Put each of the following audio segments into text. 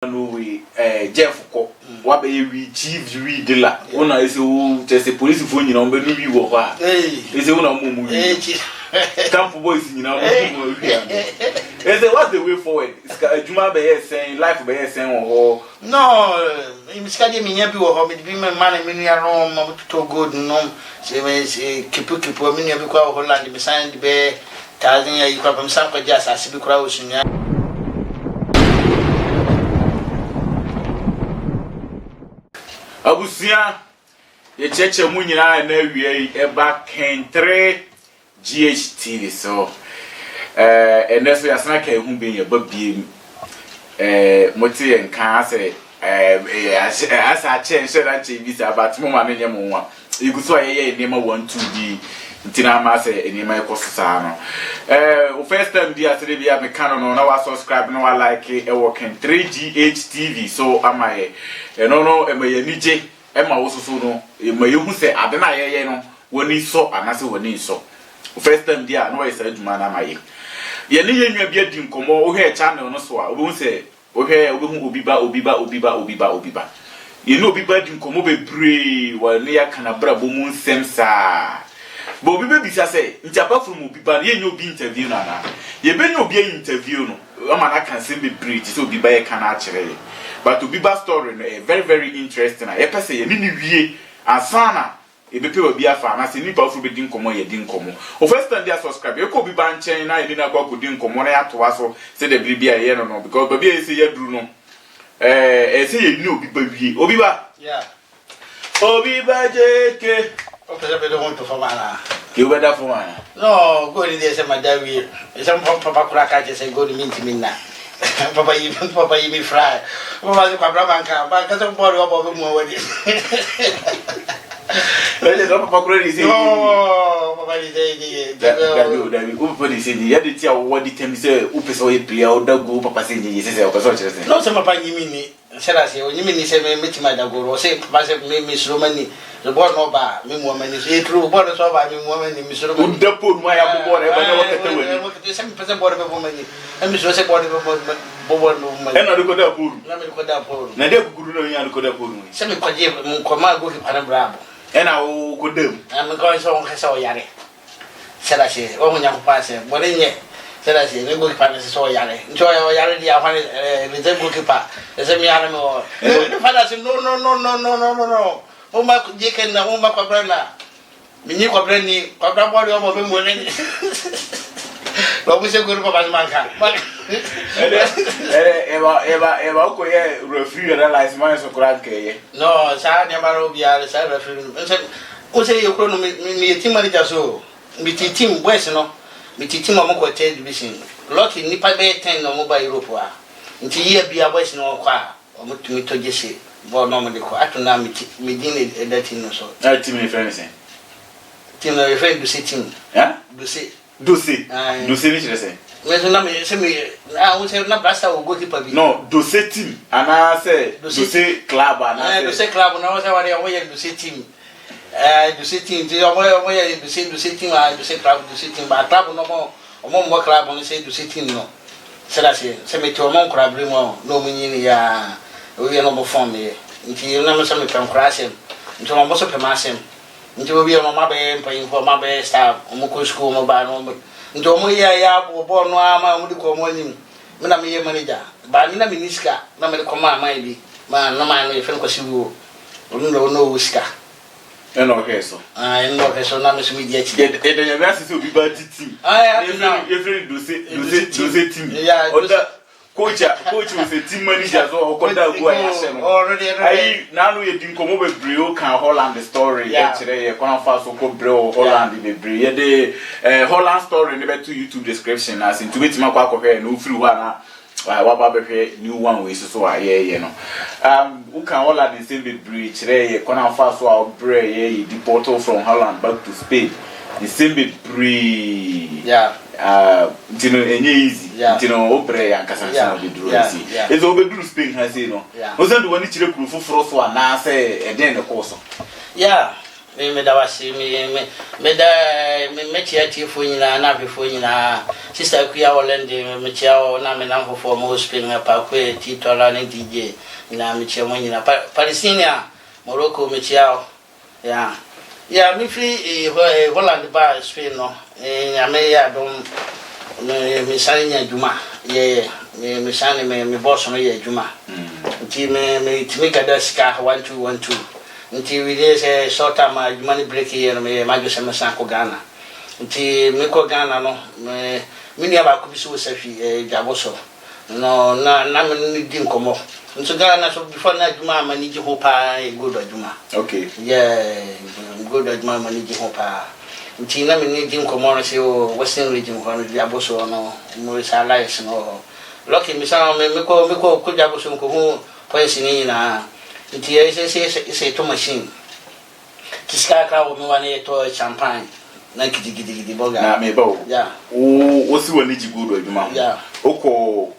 no we Jeff ko wa be we chief we dealer una ese o tese police fo nyina on be no bi wo ho a ese una mo mu camp boys nyina mo mu wi ese what's the way forward adwuma be yes saying life be yes saying wo no imiska de minya bi wo ho me bi man me nua no mo to good no se me kipu me nua bi kwa Holland be sign be 1000 ya ikwa pam sam kwa jasa se bi kura wo sunya abusia ye cheche mu nyina na wie eba Ken3 GHTV so eneso ya sana ka ehu ben ye babiem moti en kan ase asa che nshera che bi sa but mo ma menye mo nwa iguso ye nema 1 2 di ntina ma se enema ekosa no o first time dia se bia me kan no na wa subscribe no wa like e wo Ken3 GHTV so amaye no e me nije e ma wo soso no e ma yehu se ade na ye no woni so anase woni so o first time dia no wa isa aduma na amaye ye ne yenwa bia di nkomo o he channel no so a obo se o he obo obiba ye no obiba di nkomo bebre wa ne ya kana bra bo mu nsem sa bo obi be bisa say ntiapa from obiba ye nyo bi interview na na ye be nyo bi interview no ama na kan se bebre ti so obiba ye kana a kire ye but obiba story no very very interesting na ye pese ye ni wie asana e be pe obi afa na se ni pa ofu be di nkomo ye di nkomo o first time dia subscribe ye ko obiba nchen na ye ni na kwa ko di nkomo na ya to aso se de bibia ye no because baby ye se ye duru no se ye ni obiba wie obiba yeah obiba jeke okay be do want to famana ke weda for man no go ni dey say madawi e say papa kura ka je say go ni minti minna papa yi mi fry papa se kwa bramanka ba ka so bodo obo be mu wadi ele do papa kura ni say no papa ni say David o papa ni say ya de tia wo di tem say o pese o ye pia o dago papa say ni say o pese o chere say no se papa yi mi ni sera se o yi mi ni say me metima dago o say papa say me sromani the board no ba me mo mani say true board so ba me mo mani me sromani o depo no ya bo board e ba na wo kete wani mo kete say me pese board be mo mani e me so say board be board no mani e na ko da poru na me ko da poru na de guguru no ya ko da poru say me ko je mo ko ma go ki para brabo e na o ko dem me ko so on kesa o yare sera se o mo nya ko pa se mo le nye sera se ne go ki para se so yare ncho o yare dia fa ne ze go ki pa se mi yare mo ne fa se no o ma je ken na o ma ko brana mi ni ko brani ko bra bo o mo be mo ne lo mo se go ru pa man ka eba ko ye referee na license so kura ke ye no sa ne ba ro bia sa referee o se yo kro no mi team manager so mi team boys no mi team mo ko third division lucky ni pa be 10 no mo ba Europe a nti ye bia boys no kwa o mo tumi to jese bo no mo de ko atuna mi din e that no so team ni friends team no referee do se team do se ni chere say me so na me se me o se na brasa o goalkeeper bi no do se team ana say do se club ana do se club na o se wa o ye do se team do se team ti o mo ye do se team do se club do se team ba club no mo club no se do se team no se la se me ti o mo club ri mo no mo nyi ya o ye no bo form ye nti na me se me pem crashing nti mo so pem asem nti o bi o ma be mpa info ma be staff o mo ko school mo ba no nti o mo ya bo no ama mo di ko mo nim me na me ye manager ba mi na miniska na me ko ma bi ma no ma no ye fen ko siwo no uska eno okay so no okay so na me so mi di achi e de ya se obi ba team ye free do se team oda coach was a team manager so ko da go ya se no already ai na no ye din komo be brio kan Holland story e kire ye kon fa so ko brio Holland be brio ye de Holland story ne be to YouTube description as in to wait ma kwa hwe no free wa na wa ba be hwe new one we so ye no who can Holland the same be brio kire ye kon fa so a brio ye deported from Holland back to Spain the same be brio ntino enye easy ntino obre ya nkasa nsa de duro easy ezo obeduru Spain ha say no o send woni kire kuru foforo so ana say eden ne course me da wasi me da me chia fo nyina na be fo nyina sister kuya Holland me chia na me na fo mo spin pa ko titola ne DJ na me chia mo nyina Palestine Morocco me chia ya me free Holland ba Spain no ya me ya don me sanya juma me sanya me boss no ya juma nti me kada sika 1212 nti we dey say short time money break here me ma just me san ko Ghana nti me ko Ghana no me ni aba ko biso safi jaboso no na me di nkomo nti Ghana so before na juma ma ni ji ho pa good juma okay good juma ma ni ji ho pa nti na me ni di nkomo no say o western region ko no jaboso no mo sa lies no lucky me sa me ko jaboso ko ho points ni na nti say to machine kiska ka wo me wane to champagne na gidi boga na me bawo o si woni ji good adwuma oko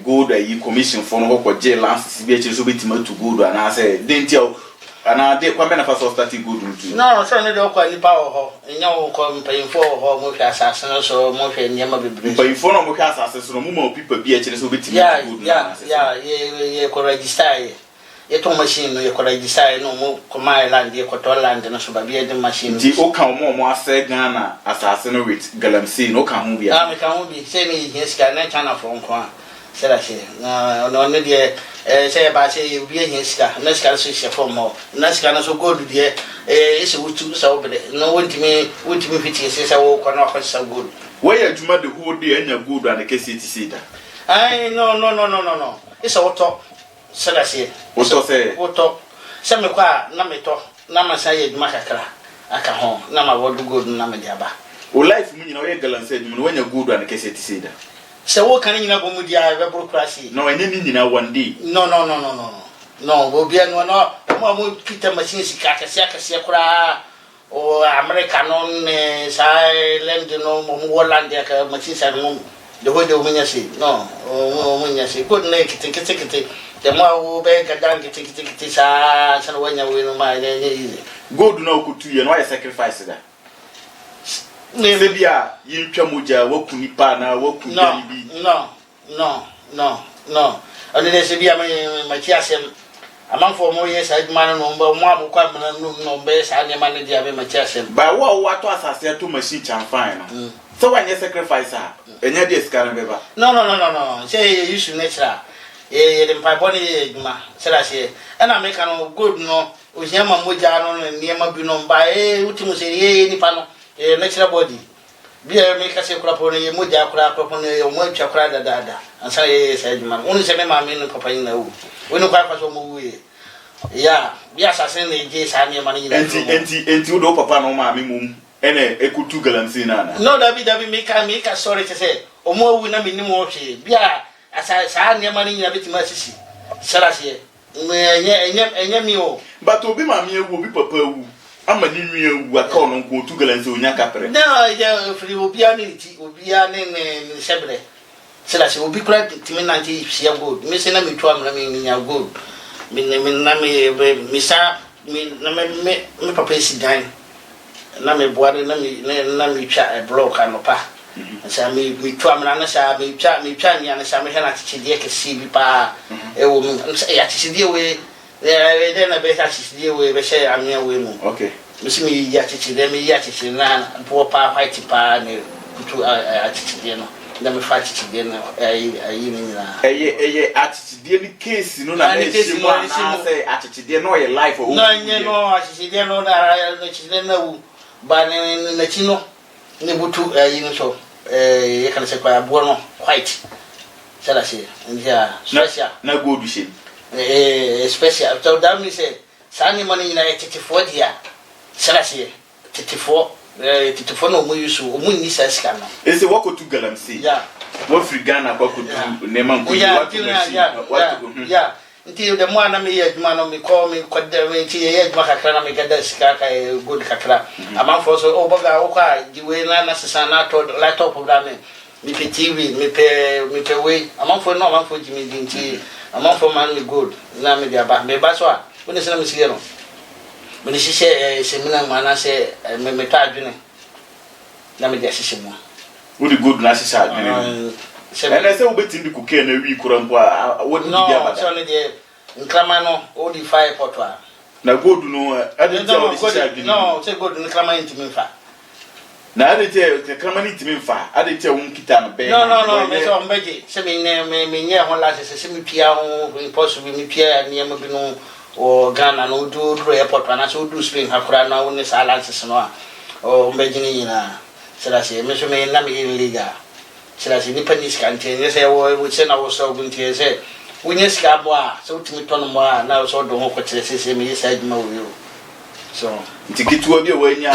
good yi commission for no ko je lance bi e so betima to good ana say denti ana de kwa me na fa so start good ntu no so ne de kwa ni pa ho enya wo ko mpayinfo ho mo hwa asase no so mo hwa nyama bebre mpayinfo no mo hwa asase so no mo ma pipa bi e so betima to good ye ko register ye to machine no ye ko register no mo ko my land ye ko to land no so ba bi e de machine di o kan mo ase Ghana asase no with galamsey no kan ho bia me kan ho bi say me hiska na China from kwa say that she no ne de say ba say bi hiska na ska so she from mo na ska na so gold de ese wutu so be no wontimi fiti say wo ko na ko sa gold why adwuma de ho de anya gold and kesi ti sida ai no ese woto say that she woto say me kwa na me to na ma say adwuma kakra aka ho na ma wodu gold na me diaba o life mu nyina we galamsey adwuma no wanya gold and kesi ti sida se wo kan nyina bo mu dia be burokrasi no enye ni nyina one day no bo bia no mo kita machine sika kase kura o America no ne silent no mo Holland ya ka machine sa no de ho de o munya si no o munya si ko ne kiti de mo be ka dan kiti sa no wanya we no ma ne gold no ko tu ye no ya sacrifice da se bia yintwa moja wakuni pa na wakuni bi no ani de se bia ma ti asem amanfo mo ye sa adwuma no mo abukwa no be sa ne ma ne dia be ma ti asem ba wo to asase to machine champagne no so when you sacrifice enya de skara be ba no say you should natural ye de mpa boni adwuma se la se na me kan gold no o hia ma moja no ne ma bi no ba utimu se ye ni pa no natural body bia me ka se kura pone ye moja kura pone ye mo twa kura dada ansa ye sa adwuma onu se me ma me no papa ina wu onu kwa so mo wu ya bia sase na je sa ne ma ni na enti wo do papa no ma me mum ene ekutu galamsey na no dabi me ka sorry to say o mo wu na me ni mo hwe bia asa sa ne ma ni na betima sisi sara se enye mi o but obi ma me ewu obi papa wu ama ni nwi ewu aka ono nko tu galamsey onya kapre na ya free obi ani ne sebre sala se obi kura timi na nti sia gold me se na me twa amra me nya gold me papa si dan na me boare na me twa block anopa sa me twa amra na sa me twa ni na sa me hana tichidie ke si bi pa ewo me ya tichidie we de na be ta tichidie we be she amia we mu okay misi mi ya tichidie na po pa white pa ne tu a tichidie no na me fa tichidie no ayi ni na eye atichidie ni case no na e si mo na say atichidie no ye life o no nye no atichidie no na tichidie na wu ba ne na chino ne butu ayi no so ye kan se kwa bo no white sala se ndia special na gold shape special so that means sani mani na 34 dia sala se 34 no mo yusu o mo ni sa ska no ese wako tu galamsey wo free Ghana kwa kutu ne man ko watu ya nti de mo ana me ye adwuma no me ko de me nti ye adwuma kakra na me gada sika ka good kakra amanfo so o boga wo kwa diwe na sesa na to laptop da me pe TV me pe we amanfo jimi nti amanfo man me good na me dia ba me ba so a woni se na me sie no me share seminar man say me ta adwene na me de hye mu wo di good na hye adwene and I say we betin di kuke na wi kura mpo a wo di bia bada so ne de nkrama no o di fire potwa na good no ade te wo hye adwene no say good nkrama ntimi fa na ade te nkrama ntimi fa ade te wo nkita no be no me so mbeje se me nye ho la se me pia ho impossible me pia ne ma bi no o Ghana no do airport na so do Spain hakura na woni salances no a o mbeje ni na se la se me so me na me illegal sila si nipa ni ska ntie se wo se na wo so guntie se wonye ska bo a so timi ton mo a na so do ho ko kire se me yesa adwuma wo yo so ntikitu obi wo anya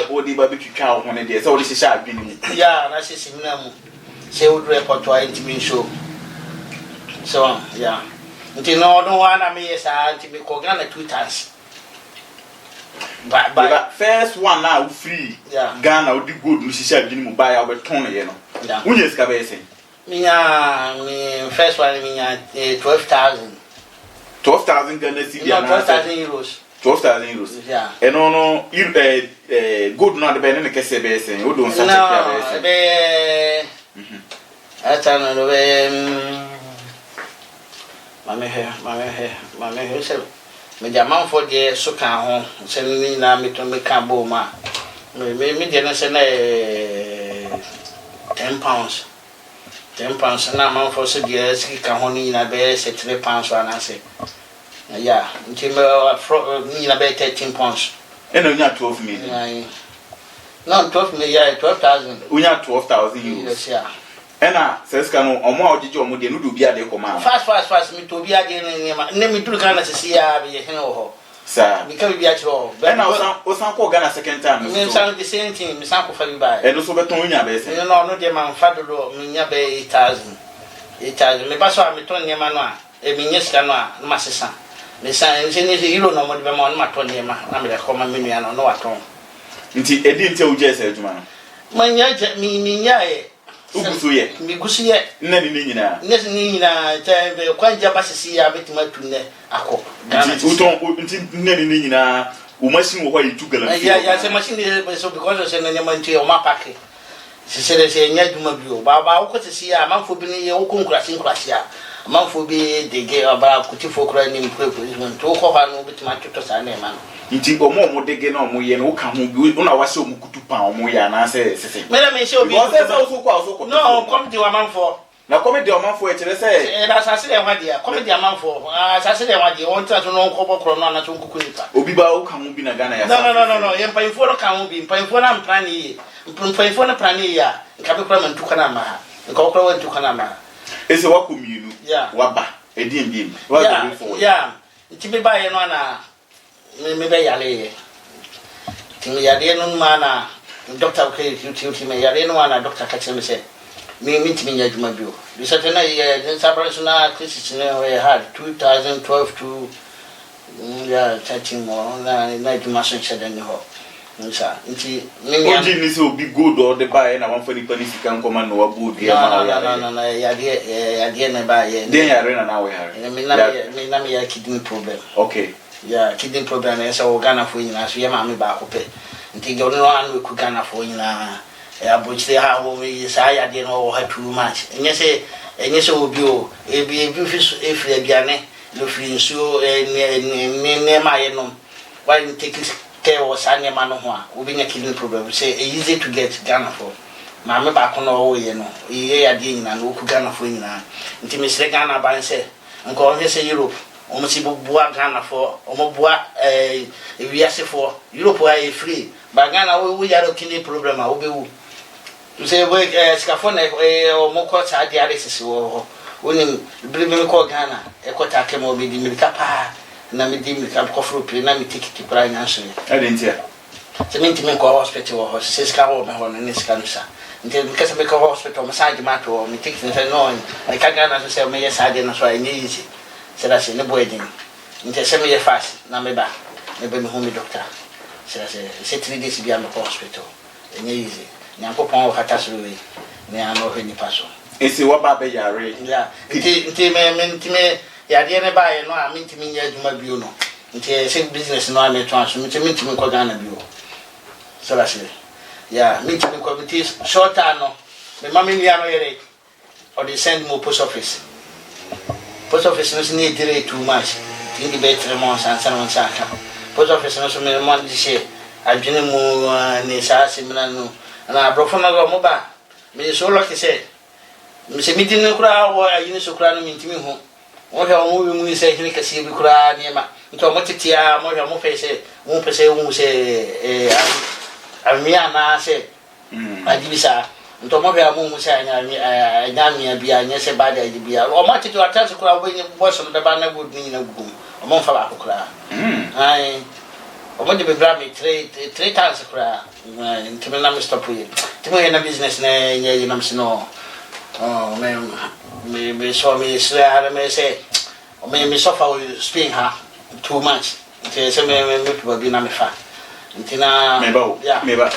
wo di ba bitwitwa ho ne de se wo de hye adwene ya na se simina mu se wo do report wa intimi show so ya nti no wa na me yesa intimi ko Ghana 2 times but first one now free Ghana wo di good no hye adwene mu ba ya wo beton ye no unye ska be say me first one me 12,000 Ghana cedi na 12,000 euros 12,000 euros yeah no good no de be ne kese be say wo do nsa check be say be ata no be mame he se me jaman for de so kan ho se ni na me to me kan bo ma me de na se na 10 pounds na man for so de ski kan ho ni na be se 3 pounds ana se yeah nti me ni na be 13 pounds ena unya 12 million no 12 million 12,000 unya 12,000 euros yes yeah ena seska no omo a ojeje omo de no do bia de koma fast me to bia de ne me duru kana se ya be he no ho sa mi ka bia chiro ena osan ko Ghana second time me san the same thing me san ko fa bi ba eno so beton unya be se no de man fa do me nya be 8,000 me paso a me ton ne ma no a e me nyeska no a no ma sesa me san ne euro no mo de be ma no ma ton ne ma na me de ko ma me nua no wa ton nti edi nte uje se adwuma no manya mi nya e ugusu ye mi gusu ye nna ni nyina ta be kwanja basisi ya betima tunne akọ Ghana nti nna ni nyina o machine wo hwa yitu galan ya se machine so because se na nyama nti o ma pack se nya duma bi o ba wo sisi ya manfo bi ni ye wo konkurasi ya manfo bi dege aba kuti fokura ni mkwe policeman to ko ha no betima toto sa na ma nti omo dege na omo ye no ka ho bi una wase omo kutupa omo ya na se sese me se obi o se so no comedy wa manfo na comedy o manfo e kire se na asase de hwa dia comedy manfo asase de hwa dia won tra to no nko kro no na to nkuku nipa obi ba o ka ho bi na Ghana ya no ye mpainfo no ka ho bi mpainfo na mprani mpainfo na prani ya nka be kra man tuka na ma nka okra wa tuka na ma ese wa komienu waba edi mbiem wa go forward yeah nti me ba ye no na me be yale ye ti yale no ma na doctor ke ti me yale no na doctor ka cheme se me ti me nya juma bio bi sa tena ye sabran na crisis ne we had 2012 to ya 13 mo na juma so chede ne ho nsa nti me nya oji ni so bi good or the buy na wan fa ni panisi kan koma no wa good ye ma no ya de ne ba ye den yare na we hare me na me ya kidney problem okay ya kidney problem na so Ghana fo nyina so ye ma me ba ko pe nti ge no anu ku Ghana fo nyina ya bochire ha wo me sa ya de no ha too much enye se obi o ebi fi efri abiane no free nsuo ne ma ye no why you take care of sane ma no ho a obi nya kidney problem say easy to get Ghana for ma me ba ko no wo ye no ye ya de nyina no ku Ghana fo nyina nti me sire Ghana ban se nko o se Europe o mo si bua Ghana for o mo bua wiase for Europe wa free ba Ghana wo ya ro kidney problem a wo be wu to say we skafo na o mo ko sa dialysis wo woni bribe ko Ghana e ko ta ke mo be di milka pa na me di milka ko fro pre na me tikiti pra nya so adentia se me ntimi ko hospital wo se ska wo me ho ne ska no sa nti ka se me ko hospital massage ma to me tikiti se no e ka Ghana so se me ye sa de na so enye easy se da se ne boy din nti se me ye fast na me ba me be me ho me doctor se 3 days bi am ko hospital enye easy nyankopon wakata so we me ano hwani paso ese wa ba be yare ya nti me ya de ne ba ye no a me ntimi nya adwuma bio no nti say business no am to aso nti me ko Ghana bio so la say yeah me nti ko be short no me mama mi ano yere or they send me post office no need delay too much think better months and some saka post office no so me mo di say adwene mu ne sa semina no na abrofo na go mo ba me so lucky say me se mi din kura wo ayi so kura no mi ntimi ho wo hwe wo mu ni say hini kase bi kura ne ma nto mo titia mo hwe mo fe say mo pese wo say amia na say adibisa nto mo hwe mo say anya mi bia anya say bad adibia o ma titi attack kura wo ni boss no be ba na good ni na gugu o mo fa ba kura ai o mo de be bra me three times kura ntimi na me stop here ntimi na business na nya na me no oh me so me say me suffer with Spain ha too much say me people be na me fa ntina me ba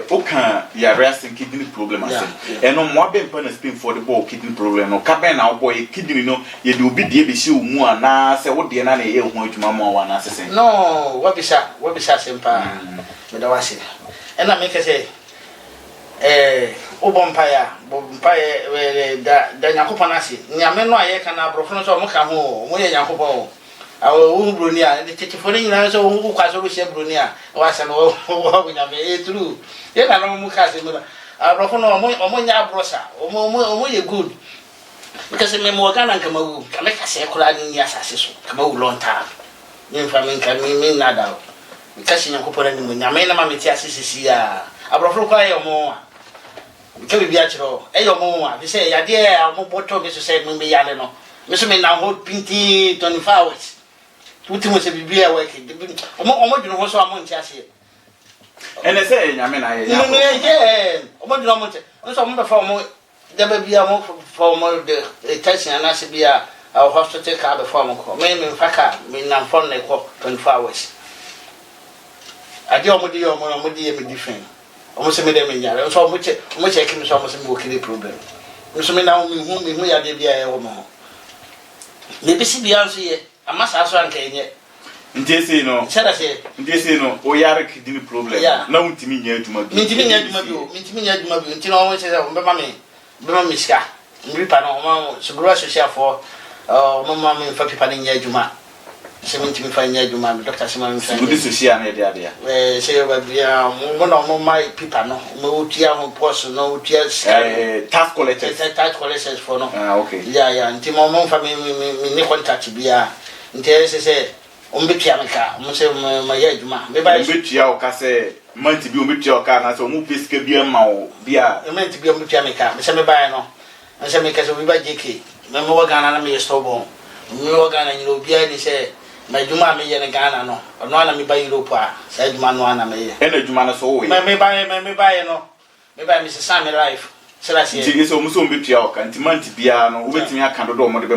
o kan ya rest kidney problem ase eno mo be mpa na Spain for the ball kidney problem no ka ben na wo boy kidney no ye de obi de be si omu ana se wo de na na ye ho adwuma mo wa na sese no what be sa sempa me da wase ena me ke say obompaya da Nyankopon ase nyame no aye kana brofo no so mo ka ho mo ye Nyankopon awu broni a de tete fone nyina so wo kwaso bo she broni a wa se no wo nyame true ye na no mo ka se mo brofo no mo nya brosa mo ye good because me mo Ghana kama wu kama ka se kula ni asase so kama wu lonta ni fa men ka mi nada because Nyankopon ni mo nyame na ma meti asese ya abrofo kwa ye mo ke bi bia chiro eyo mo a bi say ya de mo boto bi so say me yale no me so me na ho pinti 24 hours tuti mo se bibia work omo dwuno ho so amo nti ase ene say nyame na ye no omo dwuno mo nti so mo be fa mo de ba bia mo fa mo de tension na se bia our hospital ka be fa mo ko me faka me na phone na ko 24 hours ade omo di me different omo se me dem nyare so omo check me so omo se me wokile problem so me na me hu ya de bia e wo mo me bisi bia so ye amasa so anka enye ntese no sada se ntese no o yare kidney problem na untimi nya aduma bi mintimi nya aduma bi ntino omo se be ma me ska mripa no omo sugura social for omo ma me fa pipa nya aduma se mintimi fa nya aduma mi doctor se ma me fa sugudi social na de ade se ba bia mo no mo mai pipa no mo utia ho post no utia ska tax collectors for no okay ya ntimo mo fa me ni contact bia nti se ombetua meka mo se ma ya adwuma me ba ombetua o ka se month bi ombetua o ka na se o mu pesika bi ma o bia month bi ombetua meka me se me ba no me se me ka se bi ba JK me mo wa Ghana na me stobon me wa Ghana ni obi a ni se ma adwuma me ye ne Ghana no ono na me ba Europe a se adwuma no na me ye e na adwuma no so wo ye me ba no me ba me se sa me life sela se nti so muso ombetua o ka nti month bia no obetimi aka dodo o mo de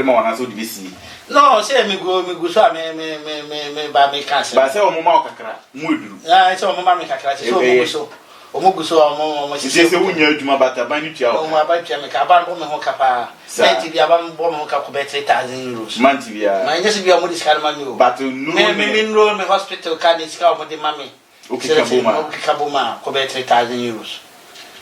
ma wana so de bisi no say me go so me ba me cancel ba say o mo ma o kakra mu eduru say o mo ma me kakra say o mo go so o mo say wunya adwuma bata ban ni tua o mo ba tua me ka ba bo me ho kapa senti bia ba bo me ho ka ko be 3000 euros month bia ma nyese bia mo discard ma o but no me enroll me hospital card discard o mo de mami o kikaboma ko be 3000 euros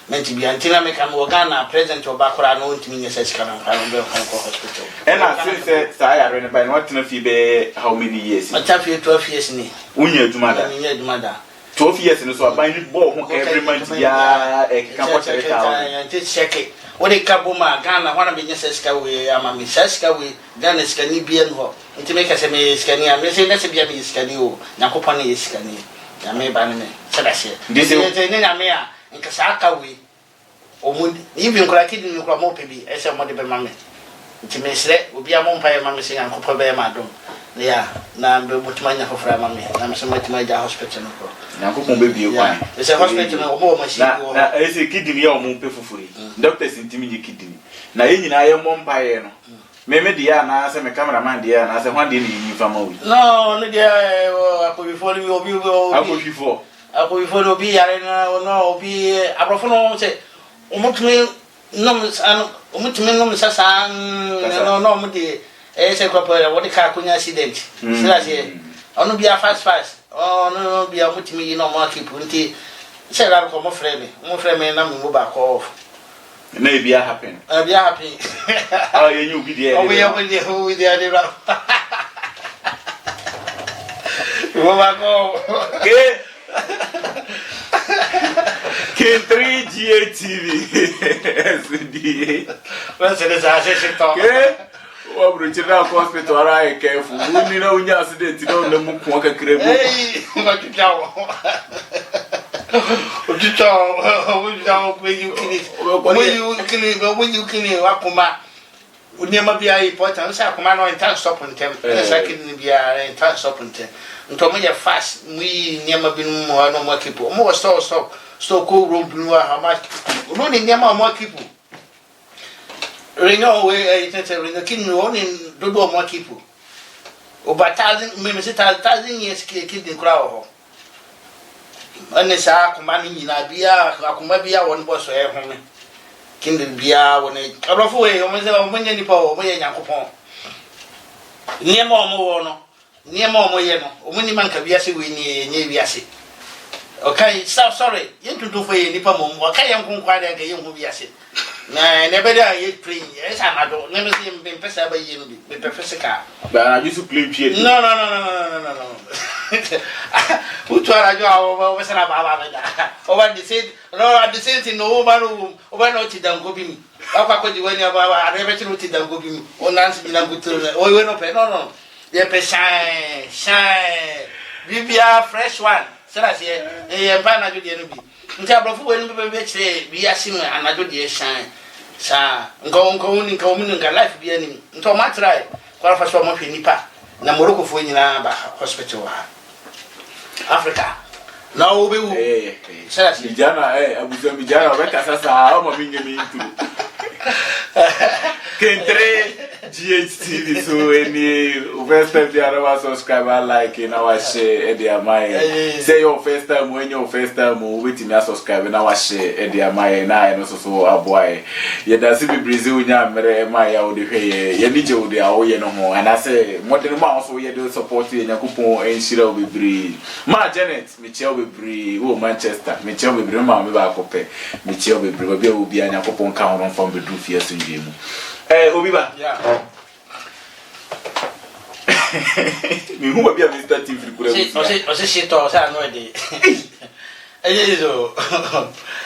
menti bia ntina me ka mo Ghana president obakora no ntimi nyese sika na be ko hospital and I since say I run by what na fi be how many years I tell you 12 years ni unya adwuma da 12 years no so aban ni ball ho every month ya e ka ko chere ta nti check it what they kaboma Ghana wana be nyese sika we ama me sika we Ghana sika ni bia no ho nti me ka se me sika ni am se na se bia me sika ni o Nyakopon ni sika ni ya me ba ni me sada se ni na me a nka saka we omu even kura kidi ni kura mo pebi ese mo de be mame nti me sre obi amompa ye mame se Nyankopon be ma dom ya na be mutumanya fofra mame na me se mutumanya ja hospital no ko Nyankopon be bie kwan ese hospital no omo ma shi na ese kidney ya omo pe fofuri doctors ntimi ni kidney na ye nyina ye mompa ye no me de ya na se me cameraman de ya na se hwan de ni fama wi no de akofifo ni obi akofifo obi yare na no obi abrofo no se omutumi nom sasa no mo de say corporate what the car could accident. So that's it. Ono be a fast. Oh no, be a mutimi you know market punti. Say that come friend me. Mo friend me na me mo back off. Maybe a happen. Be happy. Oh, you be there. Oh, we are with you with the other. Go back home. Okay. K3 GATV. What's it? I said, talk. What would you now hospital? I careful. You know, when you accident, you don't know what a crib. Hey, what you tell? What you tell? When you kill it, when you kill it, Wakuma. Would never be important. So, command on time stop on them. Second, be a time stop on them. Until me fast, we never been more no more people. More stop. So cool room blue, how much? Only never more people. Reno way, the king only do more people. Over 1,000 years killed in crowd. And it's a commanding in Abia, Akumabia, one boss, Kindle Bia, when a rough way, almost when any power, when Yakupon. Near more, near more, when you man can be a Navy. Okay, so sorry, you can do for any poem, or can you quite a young movie acid? Nah, never die, clean. Yes, I don't never see him being pressed by you with Professor Car. But I used to play Piet. No. Who tried to go over the said, no, at the same thing, no man over not down go be me. Papa could you when you are never to down go be me, or Nancy in a good turn, or you no. They're shine. Bibia fresh one. So that's it. And Pana do the enemy. Until when we say, we are similar and I do the shine. Sa, going in life be any. Until my try, qualify for more Nipa, Namoroco for in hospital. Africa. Now we will. Say, Jana, I was a Mijana, Recassa, how am I K3 GHTV, so any first time the other subscriber like in our share, Eddie Amaya. Say your first time when your first time waiting to subscribe in our share, Eddie Amaya, and I also so a boy. Yet that's if Brazil, Maya, or the way, Yanijo, the Aoya no more. And I say, what the mouse we do support in Yakupo and Shiro will breathe. Ma Janet, Michelle will breathe, oh Manchester, Michelle will bring my Bacope, Michelle will be an Yakupon count on from the roof years in Jim. Obiba, yeah. Me who will be a Mr. TV? I say, she thought I know it.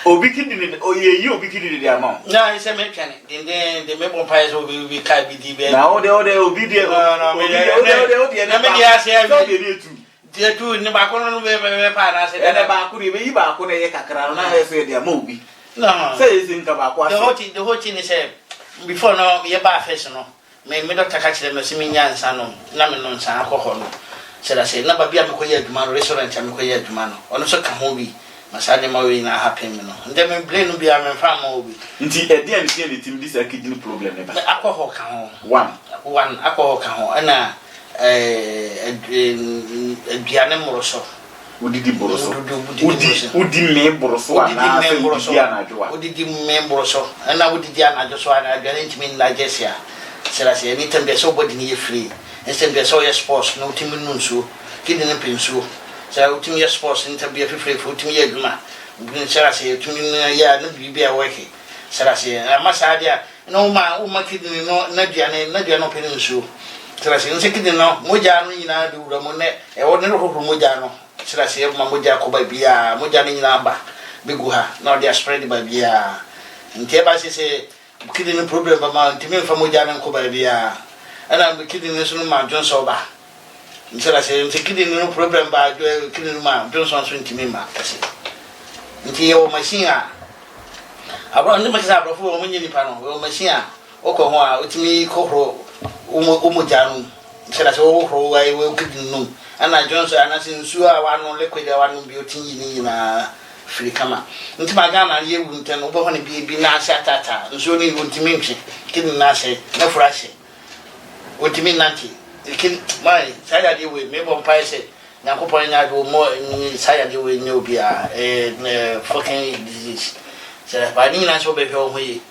Obikini, oh, you obikini the amount. No, it's a mechanic. Then the member pies will be can't be the now the obedient. Dear two in the back on the partners and the back could be back on a cacra. I say their movie. No, say it's in Kabakwa. The whole thing is before no, be a bar fashion. May me doctor catch them as me and son, Namanon San Alcohol. Said I say, never be a Makoya to my restaurant, and Makoya to man, or no so come home. Masade mawe na happen no ndem blame no bia me fa ma obi nti e dey na dey team this kidney problem ne ba alcohol ka ho one alcohol ka ho na aduane moroso udidi boroso udi me boroso ana se udi anajoa udidi me boroso na udidi anajo so ana aduane ntimi na jesia sela se ni tembe so body ni free ensemble so yes sports no timi nunso kidney penso so utimi ya sports interview free for utimi ya duma sera se utimi ya na bibia work sera se amasa dia no ma o kidney no na dia no peni nso sera se nse kidney no moja no nyina du ra mo ne e wo ne ro moja no sera se ma moja ko ba bia moja no nyina ba begu ha na dia spread ba bia ntie ba se kidney problem ba ma ntimi fa moja no ko ba bia ana kidney so no ma Johnson ba nsala se kidney no problem ba kidney ma Johnson so ntimi ma kasi nti o machine a abro ndi ma kisa abro fu o munyi nipa no o machine a o ko ho a otimi ko horo o mo janu nsala se o horo wa e kidney no ana Johnson ana se nsu a wa no liquid a wa no bi otinyi ni na free kama nti ma ga na ye wu nten o bo ho ne bi na ase atata nsu ni ntimi ntwe kidney na ase na furashe otimi nanti kin mai saya di we me bon paise na ko pon nya do mo saya di we nyo bia fucking disease saya pa ni na so be ho yi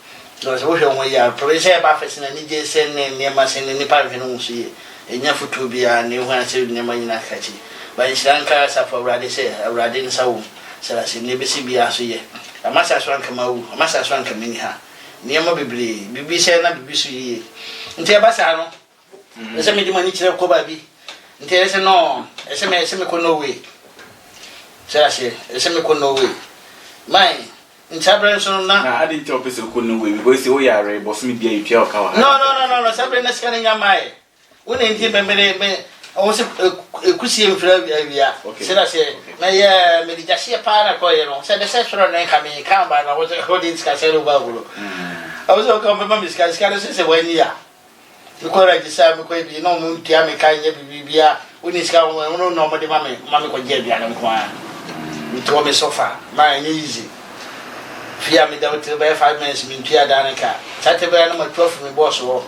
no so hwe won ya provision ba fa sina ni je sen ne ma sen ni pa hwe no so ye enya futu bia ne hu ase ne ma nyina kachi ba nshranka sa for brade se awrade nsa wo sala se ne besi bia so ye amasa so anka ma wu amasa so anka mini ha ne ma bebre bibi se na bibi so ye nti e ba sa no ese me di mani kire ko ba bi nti ese no ese me ko no way sala se ese me ko no way mai ntabren so na adi nti opese ko no way because we yare boss me bia ipia okawa no sabre na skana nyamae woni nti bemere me o se ekusie mfra bia sela se na ye me di jasie pa na ko ye no se de se soro na ka me ka ba na wo se ko di ska se ro ba bulo I was o ka me ma miska se wani ya mi ko register mi ko bi no mu ntia me ka nye bibia woni ska wo no mo de ma me ko je bia na ko a mi to me sofa ma nye easy fia me da wote be 5 minutes mi ntia da na ka sate be na ma 12 mi boss wo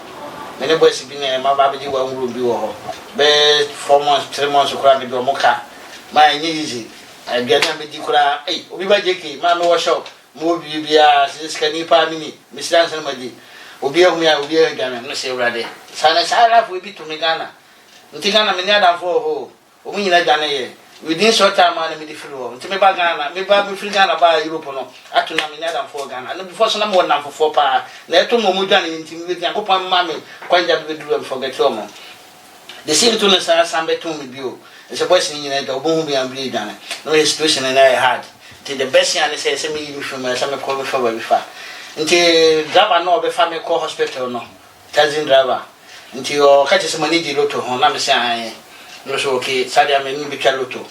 me ne boss bi na ma ba be wa nguru bi wo ho be 4 months 3 months ko ra bi mo ka ma nye easy bia na me di kura obi ba je ke ma me wo shop mo bi bia siskani pa mini mi sidan san ma di obi ehun ya obi ehun no se urade sana sara fu bi to me Ghana nti Ghana me ni adam fo ho o mu nyina Ghana ye within short time na me di free wo nti me ba Ghana me ba me free Ghana ba Europe no ato na me ni adam fo Ghana no before so na mo nam fo pa na eto mo mu Ghana nti me bi akopam ma me kwanja be duru am forget o mo the same to na sara sambe to me bi o se boys ni nyina da obo hu bi am bi Ghana no situation na hard the best thing I say me you from some call me for before nti driver no be fa me call hospital no taxi driver nti o ka chese manage loto ho na me say an no so okay sadia me ni be twa loto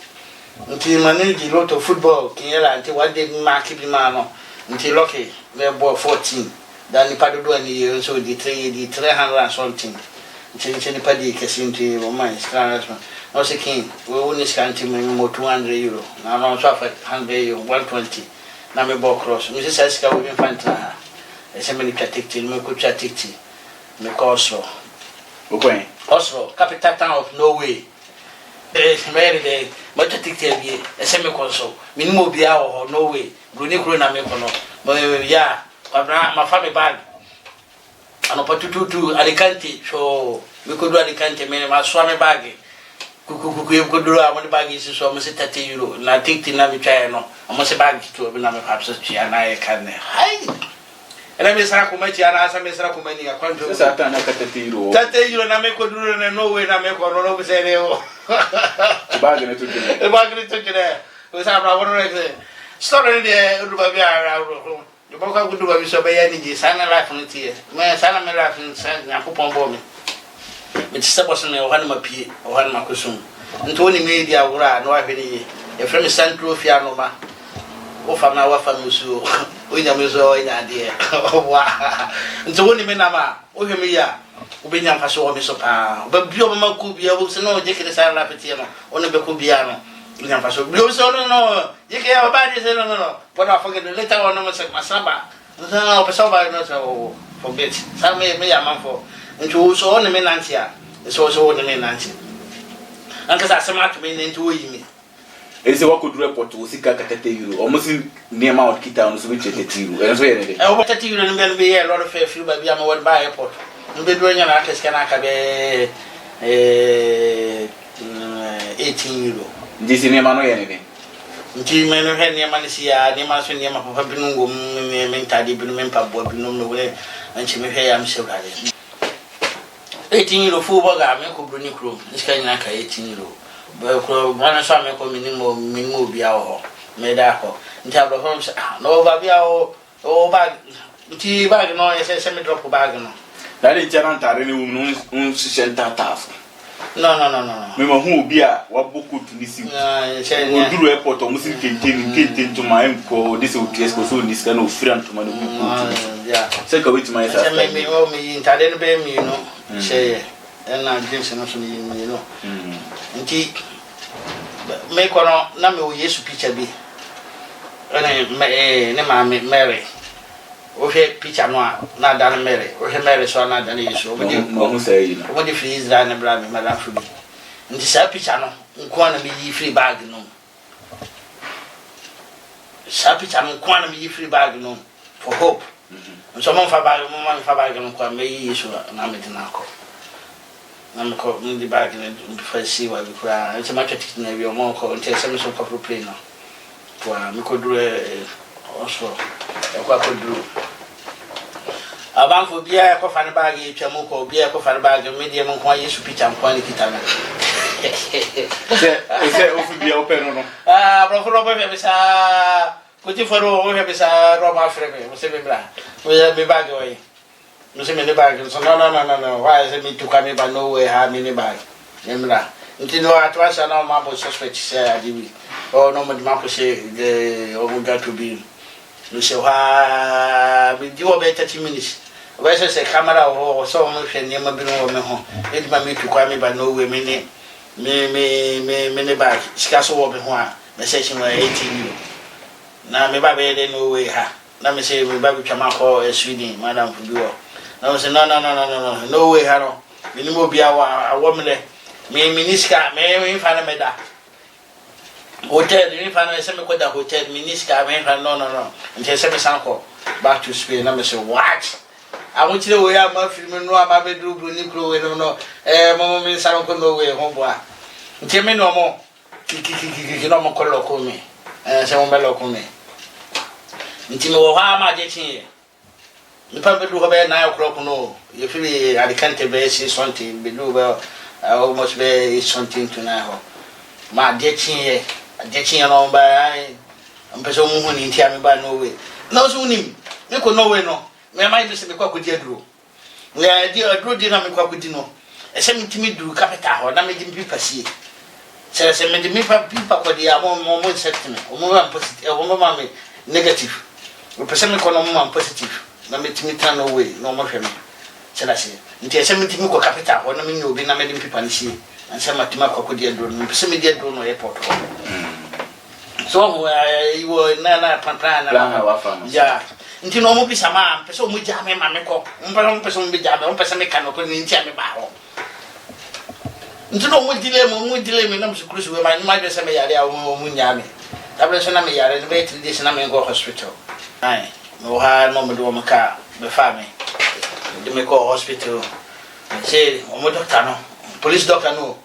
nti manage loto football kinyela nti what did mark bi ma no nti lucky me ball 14 dan ni padodo ani so di 300 and something nti ni padi kesi nti o man scan no se king we woni scan ti me mo 200 euro na no so for 100 euro 120 na me ball cross me se sika we infanta e se me ni tikti me ko tikti me ko Oslo capital town of Norway me de mo tikti bi e se me ko so me ni mo bia ho Norway bruni kro na me ko no mo ya abra ma fa me bag ano patututu Alicante so me ko do Alicante me ma so me bag kuku ko do a mo bag isi so mo se 30 euro na tikti na me twa no mo se bag to be na me papso tia na e kan hai ena me sara ko ma tia na asa me sara ko ma ni akwanjo sa ta na ka 30 euro na me ko do na no we na me ko no be se re o bag na to kene bag ni to kene o sa bra wono re story de do ba bi ara yo ba ka gudu ba bi so be ya ni ji sana life no tie me sana me life ni sana na ko pon bo me me tse boso ne o han ma pie o han ma kusum nto ni me dia wura no ahwe ni e frem central fia no ma o fa na wa fa musu o nya me so o nya de wa nto ni me na ma o hwe me ya o be nya fa so o me so pa ba bi o ma ku bi o se no je kire sana la petie no o ne be ku bi ano nya fa so bi o so no je ke ya ba de se no but I forget the later on no se masaba no pe so ba no so forget sa me ya man for nti so ne me nanti a so ne me nanti anka sa sama to me nti wo yimi ese wako dure report wo sika ka 30 euro almost near ma what kita no so be 30 euro so yene e wo 30 euro ne be ye lot of fair ba bia ma won ba airport mbe do nya na keske na ka be 18 euro ndisi ne ma no yene be nti me no he ne ma ne sia ne ma so ne ma papa bi no ngom me ntade bi no me mpa bo bi no me wole anchi me hwe ya me se wurade 18 euro fu boga me ko bruni kro iska nyina ka 18 euro ba ko bana so me ko minimo bia ho me da ko nti abro from no ba bia o bag nti bag no ye se me drop bag no da le jana ntare ne un sisenta taf no me ma hu obi a wa boku tunisi o duru airport o musi kente to ma enko this o ts ko so niska no friend to ma no bi ya se ka wit ma sa me o mi ntare no be mi no se na James no so mi no nti me ko no na me o Yesu picture bi ne ma me Mary o he picture no na dan Mary o he Mary so na dan Yesu o mo di free Israel na bra me madam fu bi nti sa picture no nko na me yi free bag no sa picture no nko na me yi free bag no for hope so mo fa bag no kwa me yi so na me di na ko na me ko ndi bag ne fa si wa bi kura nti ma twetiti na wi o mo ko nti se me so ko plane no kwa me ko duru oso e kwa ko duru abanfo bia ko fa ne bag yi twa mo ko bia ko fa ne bag me di mo ko yesu picture mo ni kita na se o fu bia o pe no bro ko be be sa kuti foro o be sa Roma freme mo se me bra o ya be bag o yi no se me ne bag so no why is me to come ba no way ha me ne bag emra nti no atwa sa na ma bo suspect say adiwi o no mo di ma ko se o mo ga to be no se ha bi di o be 30 minutes o be se camera o so mo hwe ne ma bi no me ho e di ma me to come ba no way me ne bag sika so wo be ho a me se shi wa 18 na me ba be de no way ha na me say me ba bi twama ko Sweden madam fubiwo na me say no way ha no me ni mo bia wa awo me le me miniska me fa na me da hotel ni fa na se me ko da hotel miniska me fa no nti se me san ko back to Spain na me say what I want you to way am film no am be do bro ni kro we no mo me san ko no way ho bo a nti me no mo ki no mo ko lo ko me se mo be lo ko me nti me wo ha ma je chin ni pa be do ho be 9 o'clock no you feel Alicante be see something be do be almost be something to now ma je chin no ba ai am pe so mu hu ni nti am ba no way no so nim me ko no way no me mai be se me kwa ko di aduro we di aduro di na me kwa ko di no e se me timi duru capital ho na me di pipa sie se me di pipa ko di amo mo set me o mo am positive o mo ma me negative we person me ko no mo am positive na me timi tan no way no mo hwe me se la se nti se me timi ko capital ho na me nyobi na me di pipa ni sie an se ma timi kwa ko di aduro no person me di aduro no airport ho so wo na pantana na wa fa ja nti no mo bi sama pese o mo ja me ma me ko mo pese mo bi ja me pese me kan ko ni nti ame ba ho nti no mo dile me na mo sukuru so we ma de se me yare a mo nya me table so na me yare be 3 days na me go hospital ai mo ha no mo do mo ka be fa me de me go hospital say o mo doctor no police doctor no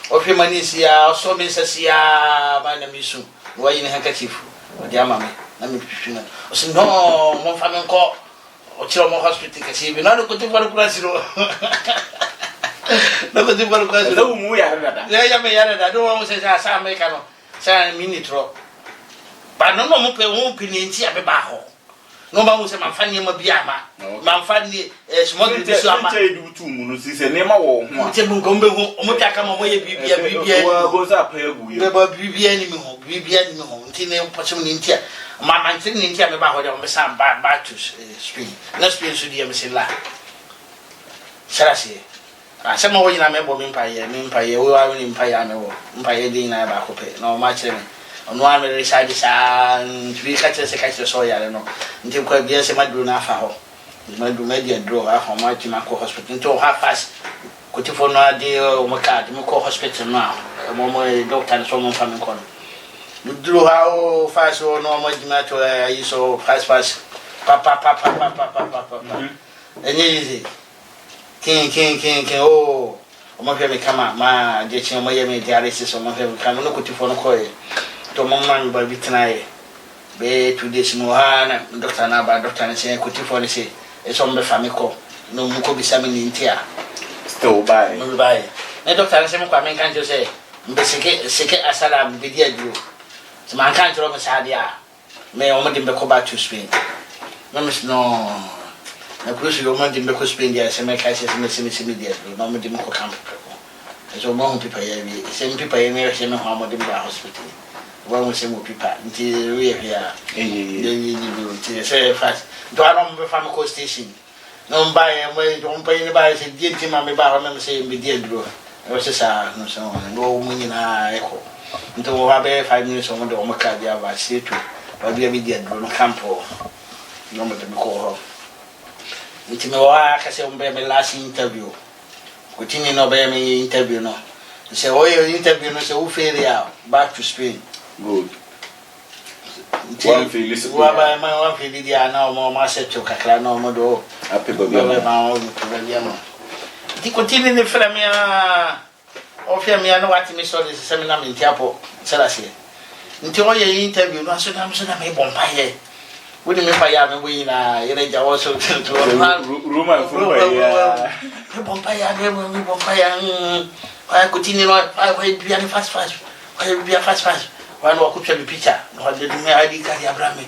o fi mani sia so me sia ba na mi su wo yi ni handkerchief o di ama me na me pipina o se no mo fa me ko o tiro mo hospital ke si bi na ko ti faru klasi no na ko ti faru klasi no mu ya rada ya me ya rada do mo se sa me ka no sa minitro ba no mo pe mo pini nti abe ba ho no ba mo se man fa ni ma bia ma man fa ni small business ama nti du tu mu no si se ne ma wo ho nti mo ko mbe ho mo ta ka mo ye bibia wa go sa pa egu ye be ba bibia ni mi ho nti ne pachim ni nti mama nti ni nti me ba ho de mo sa ba to Spain na Spain so di me se la sarasi ase mo wo nyina me bo me mpa ye wo wa ni mpa ya me wo mpa ye din na ba ko pe na o ma kire me ono a me reside sa nti ka kire se ka kire so ya le no nti ko bia se maduru na afa ho maduru media draw ha ho ma ti ma ko hospital nti o ha fast ko ti fo no ade o mo ka di mo ko hospital na mo doctor so mo fa me ko no duro ha o fast o no mo di ma to yi so fast pa enye easy king o mo fe me kama ma je chi mo ye me dialysis o mo fe me kama no ko ti fo no ko e to mo man ba bitnae be 2 days mo ha na doctor na ba doctor na se ko ti fo ni se e so mbe fa me ko no mu ko bisa me ni ntia still by mo by na doctor na se me kwa me kan jo se mbe seke asala mbe di aduro se man kan jo me sa dia me o mo di mbe ko ba to Spain no me no na krusi o mo di mbe ko Spain dia se me ka se me dia no mo di mo ko camp so mo ho pipa ya bi se me pipa ya me se me ho mo di mbe hospital wa mo se mo pipa nti we ya ni nti se fast do anom be fam ko station no mbaye mo do mbaye ni baye se die nti ma me ba ho me se me die duro e se sa no so no mo nyina e ko nti wo ba be 5 minutes mo do mo ka dia ba se tu ba bia bi die duro no campo no mo de ko ho nti me wa ka se mbe me last interview ko tini no be me interview no se o interview no se u feria back to Spain good One feel is one by my one feel the no more master to Kakla no more do. happy Go baby. my own problem. The continue the Flamia of Yamia no what me saw this seminar in Tiapo, Selassie. Until your interview, no, so I'm so I may bombay. Wouldn't me fire me win a also to room and food. Bombay, I continue I will be a fast. I will be a fast. One walk up to the picture. What did me ID carry Abrami?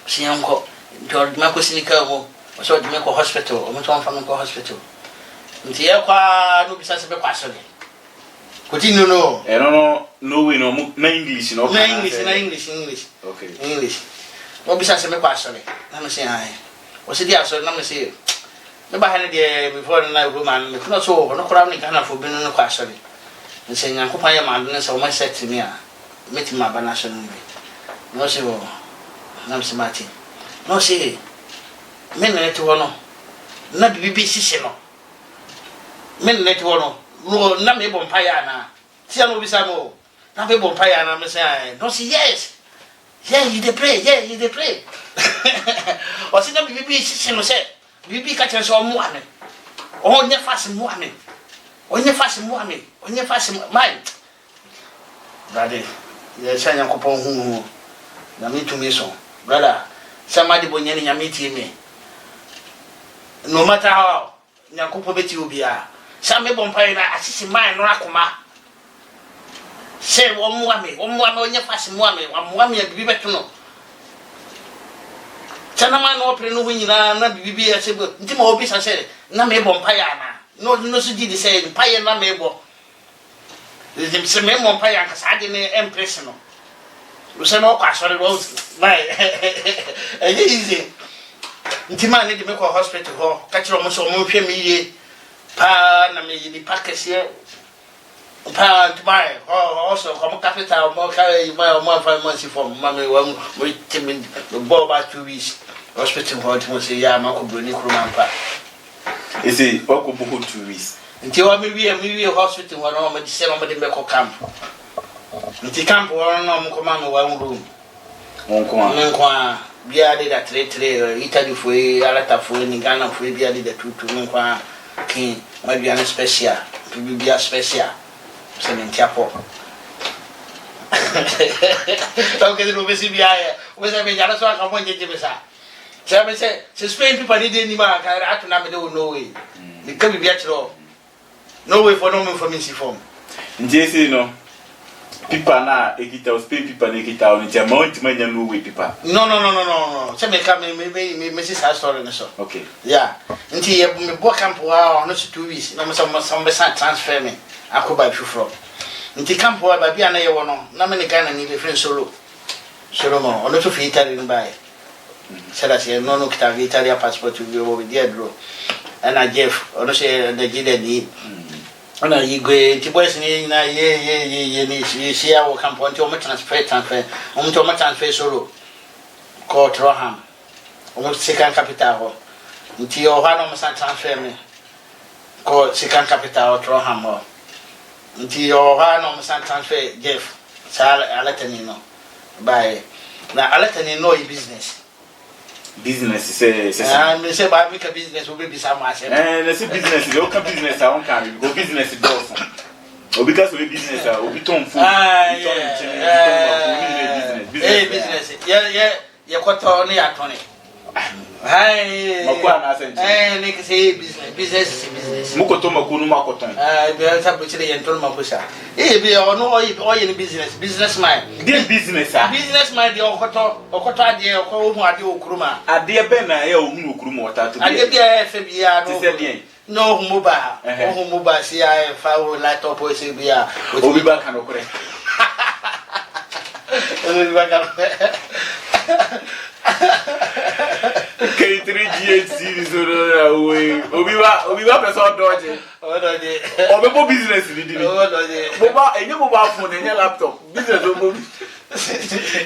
See, Uncle George Marco Sinica, so the medical hospital, or Maton Family Hospital. Until you no besides a question. Continue, no. I don't know, no English, no English. Okay, English. No besides a question. Let me say, I was it so let me say. Never had it before the night woman, not so, no crowning kind of for being no question. And saying, I'm Kupaya Madness, or my set to me. Meeting my banation. No, say, Nancy Martin. No, say, men let one, not BBC. Men let one, no, not able Payana. See, I know Bisamo, not able Payana, Messiah. No, say, yes. Yeah, you de play, or see, not BBC, said, BBC catches all morning. Oh, never fast morning. When you fast morning, when you fast mind. Brother. Yes, I am upon whom I to me so. Brother, somebody when you meet me. No matter how, Yakupo bet you be a. Some bompire, assisting mine, Rakuma. Say one woman, when you fast morning, one woman be better to know. Chanaman open no win, not be a simple. Timo Obis, I said, Name bompire. No, so did the same, Paya Namebo. The same Mompire, because I didn't impression. We send all question roads. My easy. Intima need to make a hospital, catch almost a movie me, pan, I mean, the packets here. Pan to buy, also come capital, more carry my 5 months from Mammy, one with Tim the ball by 2 weeks. Hospital, what was a Yamako Bruni Krumampa. You see, what could be 2 weeks? Until I may be a hospital, one of the 7 medical camp. Until camp, one of command one room. One coin, be added at Italy for Alata for Ghana for be added the 2 to Munqua King, might be an special, to be a special, sending chapel. Okay, the Lucia, was I mean, that's what I wanted to be. So I said, Spain people didn't even have to navigate no way. It can be actual. No way for no information form. JC, no. People now, Spain people, it's a mount many no way people. No. Some come maybe Mrs. has story. Okay. Yeah. Until you book camp wow, not 2 weeks. No, some transfer me. I could buy you from. Until camp wow, by Biana, you want no many kind of need a friend solo. Solomon, or not to fit Italian by. Said I say, no, Italia passport to be over there, bro. And I Jeff, or say the GD. And I go to West in ye, see our camp on to my transfer, on to my transfer solo. Call Troham, almost second capital. Until your hand transfer me. Call second capital Troham. Until your hand transfer Jeff, Sal Alatanino. By now, Alatanino business. Business say and say by make a business will be some much. And let's say business, local business, I won't carry. Go business is also. Or because we business, will be torn food. Business. Yeah, quite only at 20. Hi, Nick say business. Mukotoma Kunumakoton. There's a butchery and Tolmapusa. Be or no oil businessman. Dear businessman, the Okota, dear Kruma. A dear Bena, Krumota. I get the no Muba, see, I found light up with Sibia. We'll be back and okay. K3 series away. Obiwa person dodge. Obibo business did it. Boba, and you mobile phone and your laptop. Business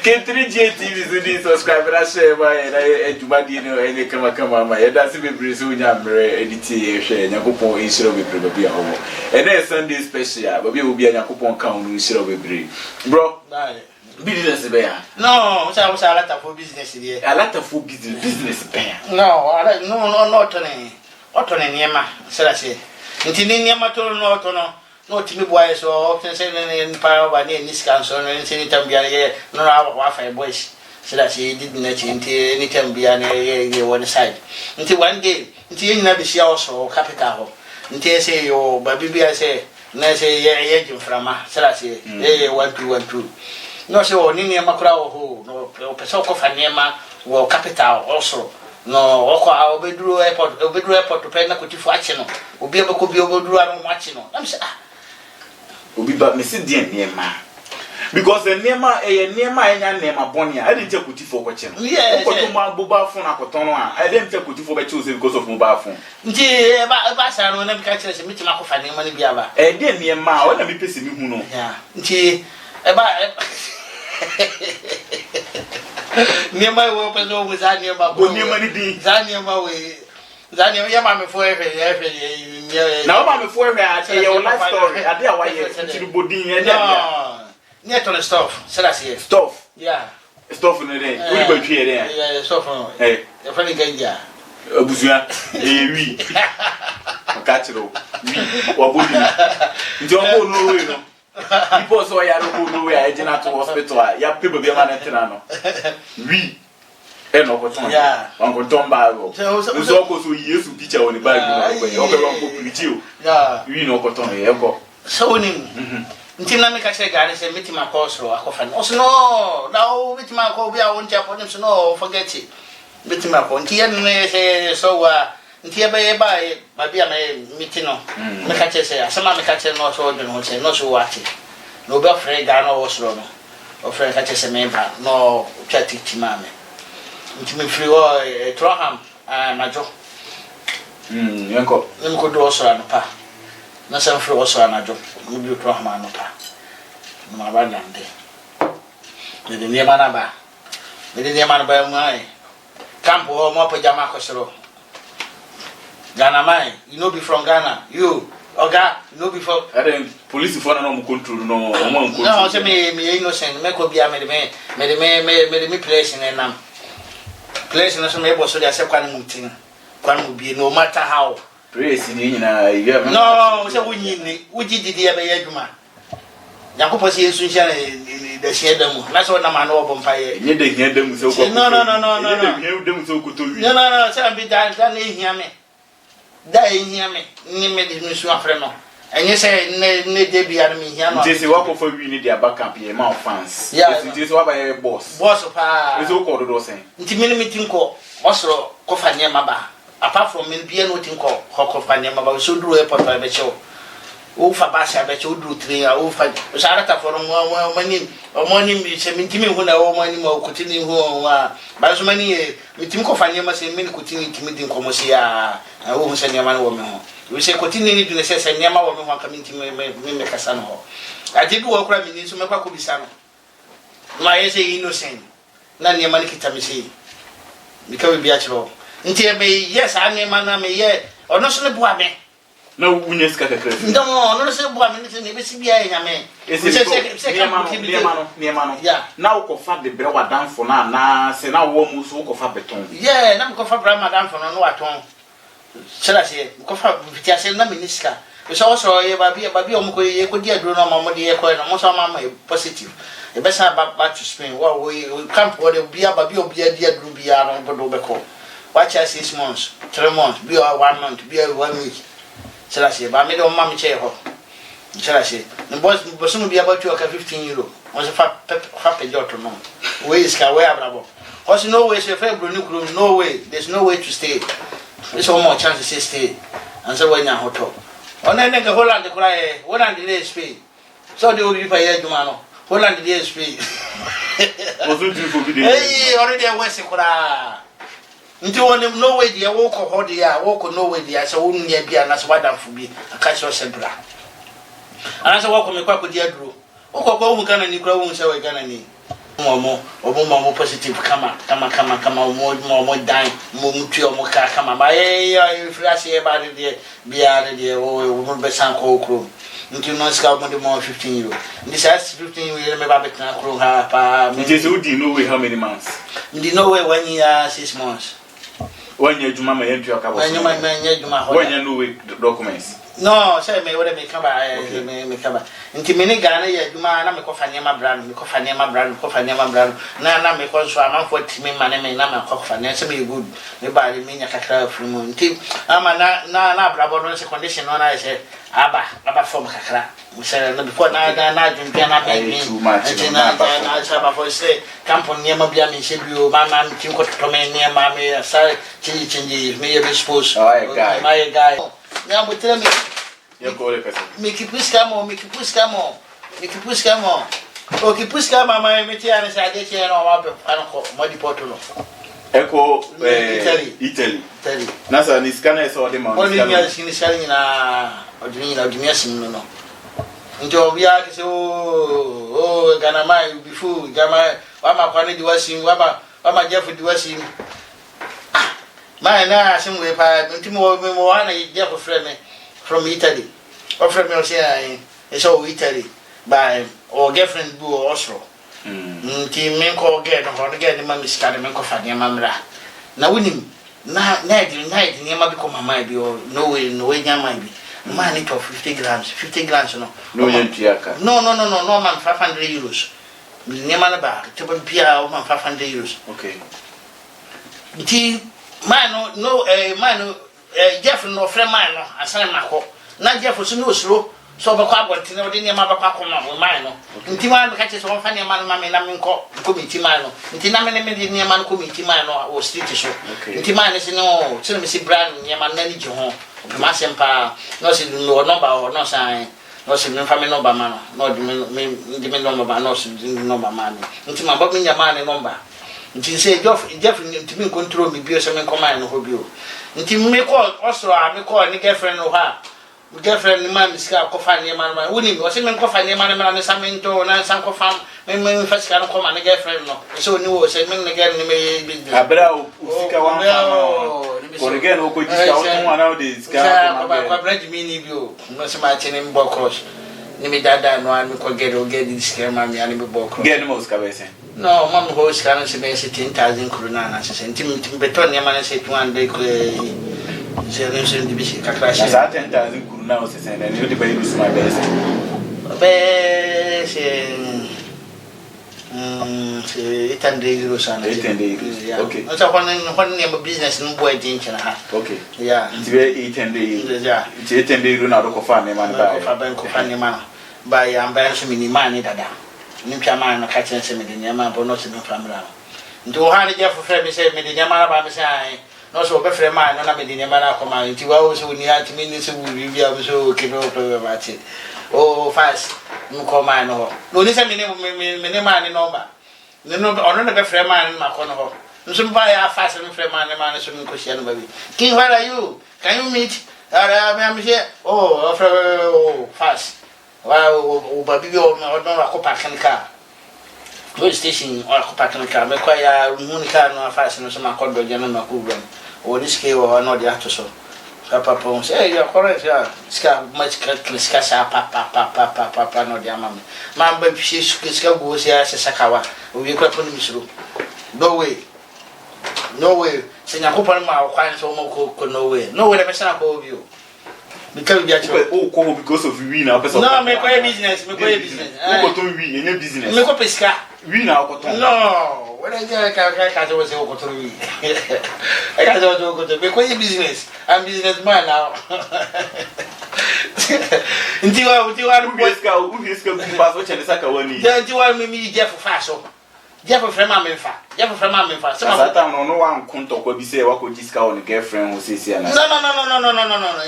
K3 TV subscribe and share by and to Badino and come my that's be Brazilian edit share Yakupo in Shiro with Brabia. And then Sunday special, but we will be a Yakupon count in Shiro with Bro. business be ya no say I say alata for business there alata for business be ya no otone niema say nti ni niema to no otono no timi boy so option say ne pa ba ne niska so no nti tambia ye no wa fa boys say did na nti ni tambia ne ye one side nti one day nti ye nyina be shia also capital ho nti say yo ba bibia say na say ye jimframa say ye 1212 no say o ni niema kura ho no pesa ko fa niema wo capital also no okwa obeduru airport to pay na kotifu achi no obi abeko bi obeduru anu achi no am say obi ba me se die niema because the niema niema enya niema boni a dey take kotifu okoche no okoto ma boba phone akoton no a dey take kotifu be choose because of mobile phone nti ba sa no na bi ka kire se mitima ko fa niema no bi aba dey niema o na me pese mi hu no nti niema wo peso wo za niema bo niema ni din za niema we za niema ya ma me fo efe na o ma me fo efe a che your life story ade a wa ye nti bo din ye ne to stuff say stuff stuff no dey wo di ba twie dey stuff no e fa ni ganja abusua wi ka chiro wi wa bodi nti o ko no we no people so ya no no we agena to hospital ya people be ma na tena no wi e no ko ton on ko ton ba go so ko so yesu picture on bag no ko e o ko ko preach o wi no ko ton e ko so ni nti na me ka che gare se mitima ko so akofa no so no na o mitima ko bi a won cha po nim so no forget it mitima ko nti ya ne se so wa nti ya ba bia me mitino me ka che se asema me ka che no so de no che no so wa che no be free ga no wo so no o free ka che se me ba no twa titi ma me nti me free wo Troham na jo yanko nko do so na pa na san free wo so na jo mu bi Troham na pa no ma ba nyande de ne ma na ba de ne ma na ba mu ai campo mo pa jama ko soro Ghana man, you know be from Ghana. You, Oga, you know be from. Then police for no control no. No, say me innocent. Me ko bia me place in nam. Place no so me bo so dey say kwan mutin. Kwan mu bi no matter how. Place ni nyina you. No, say wunyi ni, wuji didi e be adwuma. Yakopo say Yesu ntia na da hia da mu. Na so na ma no obo mpa ye. Nye da hia da mu se ko. No. Nye da hia da mu se ko to wi. No, say am bi da na hia me. Da hia me ni me di nsu afre no enye se ne de bia no me hia no nti se wako fa wi ni dia backup ye ma fans nti se wa ba ye boss pa nti o ko do sen nti me ni tinko osoro ko fa ne maba apart from me bia no tinko ko fa ne maba so duro e papa be chew o fa ba sha be chew duro tri a o fa so arata for mo mani mi se mi timi hu na o mani mo ko tini hu wa ba so mani mi tim ko fa ne ma se mi ko tini timi din ko mo se ya o hu se ne ma no wo me ho we se ko tini ni dun se ne ma wo me ho ka mi timi me kasa no ho a ti du wo kura mi ni so me kwa ko bisa no ma ye se innocent na ne ma ni kita mi se mi ka bi a chiro nti e be yes a ne ma na me ye ono so ne bua me na wunye ska kakra no no se bua me ni se ne be si bia e nyame se niema no na wo ko fa de bre wa danfo na se na wo mu so wo ko fa beton na mo ko fa bra madam fo no waton sela se ko fa fitia se na miniska so ye babi o mo ko ye ko dia duro no mo de ye ko no mo so ma positive e be sa ba to Spain wo camp wo de bia babi o bia dia duro bia no bodo be ko watch 6 months 3 months bia 1 month bia 1 week sela se ba me de o ma me che ho sela se no boss no bia ba tu ka 15 euro mo se fa pe joto no we is ka we abrabo cause no way se fa broni kuro no way there's no way to stay there's one more chance to stay and so when you hotel on na nga Holland kura e Holland dey Spain so they will be for year juma no Holland dey Spain was it for video already west kura nti won no way dey wo ko ho dey a wo ko no way dey so won nya bia na so wadam fu bi aka so sebra ana so wo ko me kwa ko dia duro wo ko ko hu kana ni kura wo se we kana ni mo positive kama mo dan mo mutu mo ka kama ba frase e ba de bia de o mo be san ko okro Until no scout more 15 euro. This has 15 euro, maybe I can accrue her. It is who do you know how many months? You know where 1 year, 6 months. 1 year, Juma, my entry, when you might manage my when you know documents. No, say me what me cover, me cover. Inti me ni Ghana ye duma na me kofa niam brand, me kofa niam brand. Na me kon so am for timi mane me na me kofa na say me good. Me ba me nya kakra from inti ama na brabo no se condition no na say aba form kakra. We say na before na dwumpia na me too much. na say for say company niam bia me se bio mama me tim ko to me niam ma me say change me be suppose. Oh guy. Now, but tell me, make you push come on. Okay, push come on, my Metiana said, I don't call Muddy Portugal. Echo Italy. Nasa ni scanner saw them on. Only me as in selling or Jimmy, no. Until we are so, Ganama, before Gamma, Wama Quanity was him, Wama Jeffrey was him. My na some way by Timo Jeff from Italy. Or from your say, it's all Italy by or girlfriend boo Oslo. Team men call again or again the mammy scarred and coffee mamma. Now winning night near my become my be or no way, might be. Man, it of 50 grams, no. No, man, 500 euros. Near my bar, to be Pia, 500 euros. Okay. Man, Jeff no friend mine, I sent my call. Not Jeff was no slow, so the car went to know the name of a pack of mine. In Timan catches one funny man, mammy, namin call, committee mano. In Tinamini, near man, committee mano, or street show. In Timan is no, tell me, see brand, near my nanny home, Massempa, no, see no number or no sign. No, see no family number man, no, the number, no, see number man. Into my bobbing your man number. Nti say Jeff ntimi control me bio se me command no hobio nti me call also me call ni girlfriend no ha girlfriend ni ma mi sika ko fa ni ma no woni o se me ko fa ni ma na samento na san ko fa me fa sika no ko ma ni girlfriend no so ni wo se me ni girl ni me business abra o sika wan fa for again o ko sika o wan na de sika ko bread mi ni bio no se ma tene mbo cross ni me dada no an me ko get the sika ma mi ani me bo cross get mo sika be se. No, Mom host can say 10,000 krona, and Tim Beton, Yaman say 200 crash. 10,000 krona was and you the baby is my best. €800 and 800. Okay. That's one name of business in boy dinner. Okay. Yeah, it's very 800. Yeah, it's 800 run out of fan, man. By embarrassing money that. Nimcha man no catch and say me the nyama but not in family. Nto ha ne Jeff frɛ me say me the nyama ba me say no so be frɛ man no na me the nyama na koma nti wa wo so ni ati me ni se wo bia me so kino to ba ti. Oh fast me koma no. No ni say me ne man ni number. Ne no ono na be frɛ man ma ko no ho. Nso ba ya fast me frɛ man so me ko share no ba bi. King, where are you? Can you meet? I'm here. Oh fast. Wow, baby, or no, a parking car. Go station or a parking car, make quite a Monica no fashion some accord general Cuban or this scale or not the actor so. Papa say, you're correct, yeah. Scar much scassa, papa, no, dear mammy. Mam, but she's goes here as a Sakawa, we could put him through. No way. Sing a coupon mile, quite so more no way. No way, I'm a call you. Because of we now. No, make a business. Make a business. Make a pesca. We now. No, when I can't always go to me. I can't go to make a business. I'm businessman now. Until you want me, Jeff Faso. Jeff from Mamma. So I don't know one could be say what could this guy on a girlfriend who says no.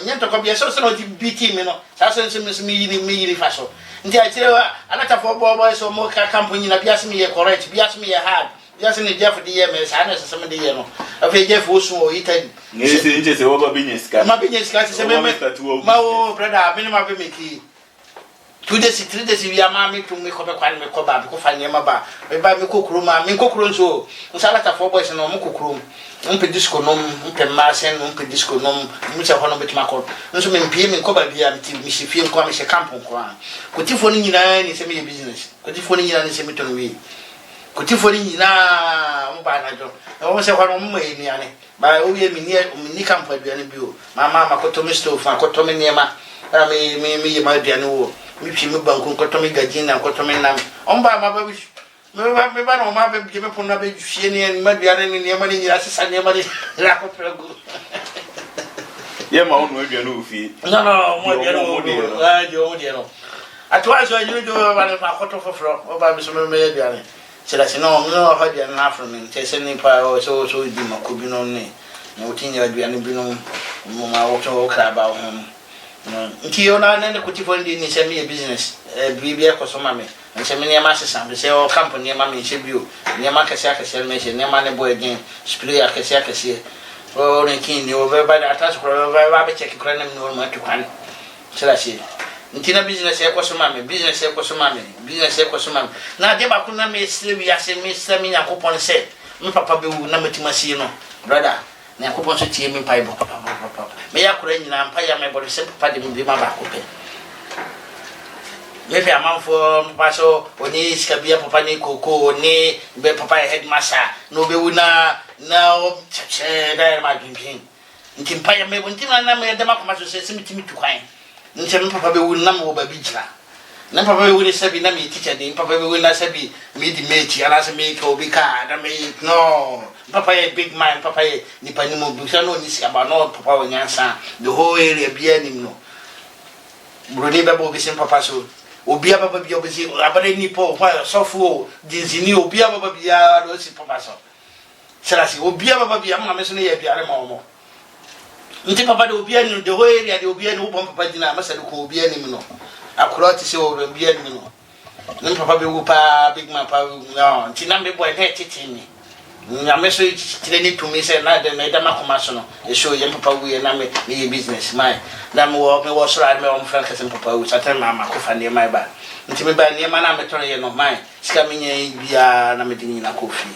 Yet to be a social BT, you know, that's me fashion. Until I tell you, a lot of boys or more company, Bias me a correct, Bias me a hard. Just in the Jeff the MS, I know some of the yellow. I feel Jeff was so eaten. Yes, it's over business. My business, my brother, minimum be me key. 2 days 3 days we are mammy to me come kwan me koba be ko fa nyema ba me ba me kokuru ma me kokuru nso nsala ta for boys no mo kokuru mpe disco nom mpe masen mpe disco nom mu se hono betima ko nso me mpie me koba bia mi se fie nko me se camp nko a kotifo ni nyina ni se me business kotifo ni nyina ni se me ton wi kotifo ni nyina mo ba na jo o se hono mo e ni ane ba o ye mi ni camp aduane bi o mama makoto me stove makoto me niema me ye ma aduane wo mi phi me banku koto me gajin na koto me nam on ba ma ba bi me ba no ma be me pon na be fie ni ma aduane ni niema ni nyira sesa niema ni la ko prego ye ma onu aduane wo fi no mo aduane wo ah jo mo de no atwa so you do ba na koto foforo o ba mi so me aduane se la se no ha aduane na afro me se se ni pa so di ma ko bi no ni na utinya aduane bi no mo ma wo to kra ba ho nti yo na ne ko tifo ndi ni se me business bibia ko so ma me nse me ne ma sesa be se o company ma me se bio ne ma kase akase me se ne ma ne boy again spray akase o ne kin ni o be ba da attach ko ba be check ko na me no ma to kwan se la se nti na business e ko so ma me business e ko so ma me na de ba ko na me se wi ase me se me yakopon se me papa be wu na matima si no brother na yakopon so tie me pai bo papa me yakora nyina mpa ya me bo se papa de me bi ma ba ko pe me fe amanfo papa so oni skabia papa ni koko oni be papa headmaster no be wu na o che da ma dwimpin nti mpa ya me bo nti na me de ma koma so se me timi tukwan nti me papa be wu na mo ba bi jira na papa be wu ni sabi na me teacher de papa be wu na sabi me di mate ala se me ko bi ka na me no papa ye big man papa ye ni pa ni mo bi so no ni skaba no papa wo nyansa the whole area bia ni no broni be bo bi sin papa so obia baba bia obi abare ni po kwa sofu dinzini obia baba bia do si papa so serasi obia baba bia ma me so ne ye bia re ma omo nti papa de obia ni de ho area de obia ni wo papa dina ma se ko obia ni no akura ti se wo obia ni no ne papa be wo pa big man pa no nti na me boy na tete ni na me so tire ni to me se na de na da makoma so no e show ye papa wo ye na me ye business man na me wo so ra me o mfran kase papa wo satan mama ko fa ne mai ba nti me ba ne ma na me tore ye no man sika me nya bia na me di ni na kofi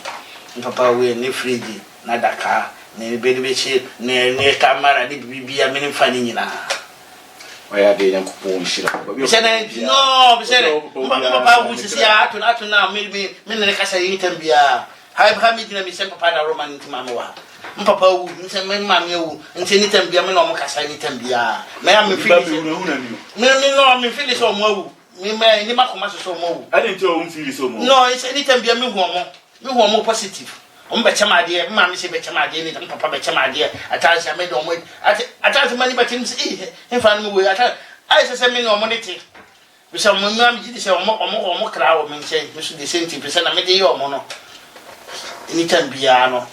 papa wo ye ne fridge na daka ne be de be che ne camera ni bibia me ne fa ni nyina oya de yan ko nshira bisene no bisene papa wo sisi atu na me ne kasa yi tambia hai ba mi dina mi se papa da roman nti mama wa papa wu nse me mama wu nti ni tambia me no mo kasa ni tambia me am feel me no me feel so mo wu me ni makoma so mo wu ade nti o feel so mo no nse ni tambia me hu mo positive o me chama de mama se be chama de ni papa be chama de atasa me do mo atasa mani batim se en fa no we atasa ai se me no mo ne ti bisa mo mi am ji se o mo kra o me nche me so de senti pesa na me de yo mo no ni tambia no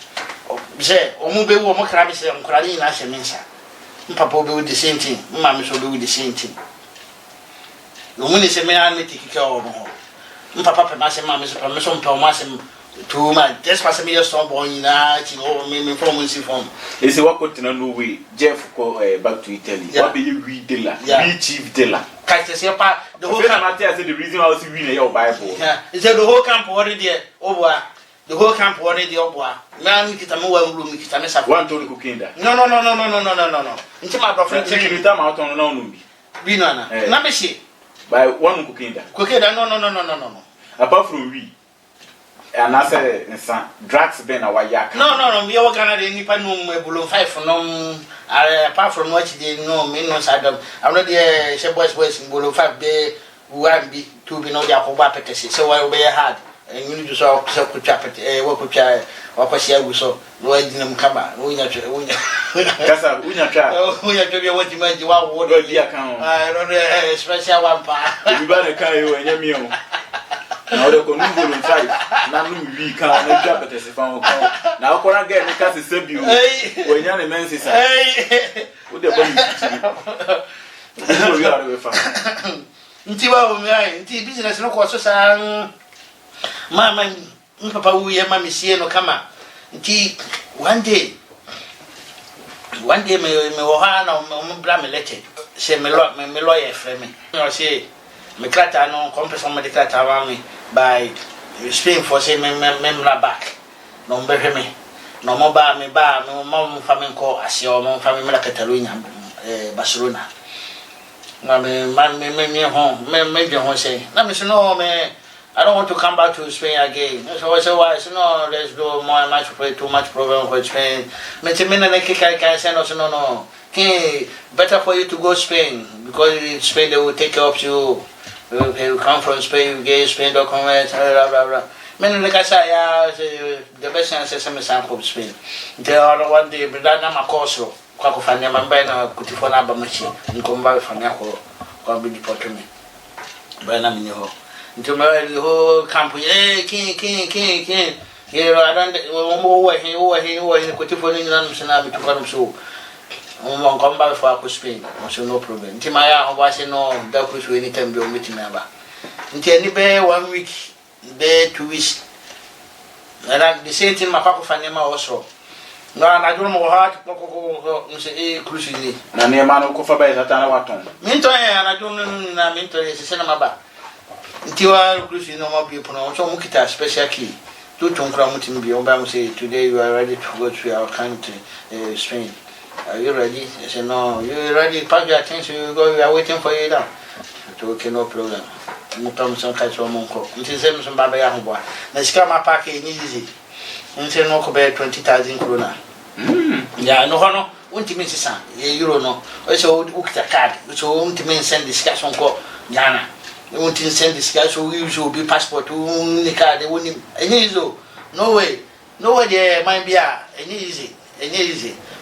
je o mu be wo mo kra be se nkura ni na hye mensa papa be wo de senti mama me so be wo de senti no mu ni se me an me tikika o mo papa pe ma se mama me so pa me so mpa o ma se to ma just pass me your son boy na ti o me from si form e se wa continue no way Jeff ko back to Italy wa be we dealer we chief dealer kai se pa the whole camp say the reason why we win your Bible yeah is the whole camp already there over the whole camp already oboa na mi kita mo wa room mi kita me sa one to kukinda no nti ma brofriend check it time out on no bi na me she by one kukinda no apart from we and I said drugs been a wire no me wa Ghana de nipa no ebulo 5 no apart from what they no me no sadam I'm not there she boys ebulo 5 be 1 be 2 be no dia ko ba petese so why be hard and you just so ku chapet wo ku cha wa kwasi aguso no agina mkaba no nya kasa unya twa be wati maji wa wo do dia kan no special one pa bi ba na kan yo enya mi o na o de ko number 5 na no wi kan na twa petese fa o kan na o kora ga ni kasa sebi o enya ne mensisa o de ba ni ti o ya re fa nti wa o mi ai nti business no ko so san mama papa wu ye mama sie no kama nti one day me wo ha na mo bra me lete se me lo ye frame no se me krata no compensation me krata wa me by Spain for say me back no mbehwe me no mo ba me mo fa me ko asio mo fa me la Catalonia Barcelona na me ho me je ho say na me no me I don't want to come back to Spain again. So I said, why? So no, let's do more match play, too much problem for Spain. Me can send us no. Okay, better for you to go Spain because in Spain they will take care of you. You come from Spain, you get Spain documents, blah blah blah. Men like I say, the best answer is from Spain. The other one day, but that na makoso. Kwa kufanya mambo na kutifona bamachi. Nikomba fanya kwa bidi poto me. Bana minyo. Into my whole camp, king. Here I don't over here, Cotifon in Lamsanabi to come so. Come back for Spain, so no problem. Timaya was no that was any time you'll meet member. Until any bear 1 week, there 2 weeks. And the same thing, my papa Fanema also. No, I don't know how to say cruising. Naniamano Kofa by Satanawaton. Minto, and I don't know, Minto is a cinema. Ntiwa cruise no more people no so mukita special key to tonkra mutim bi oba say today you are ready to go to our country Spain. Are you ready? I said no, you ready, pack your things, you go, we are waiting for you now. So okay, no problem. Mutam some catch one monko. Until same some baba ya hobo. Na sika ma pack e easy. Until no ko be 20,000 krona. Yeah, no hono untimi sisa ye euro no. O so ukita card. So untimi send discussion ko Ghana. They won't send this guy, so we will be passport to the car. They won't. No way. There might be easy.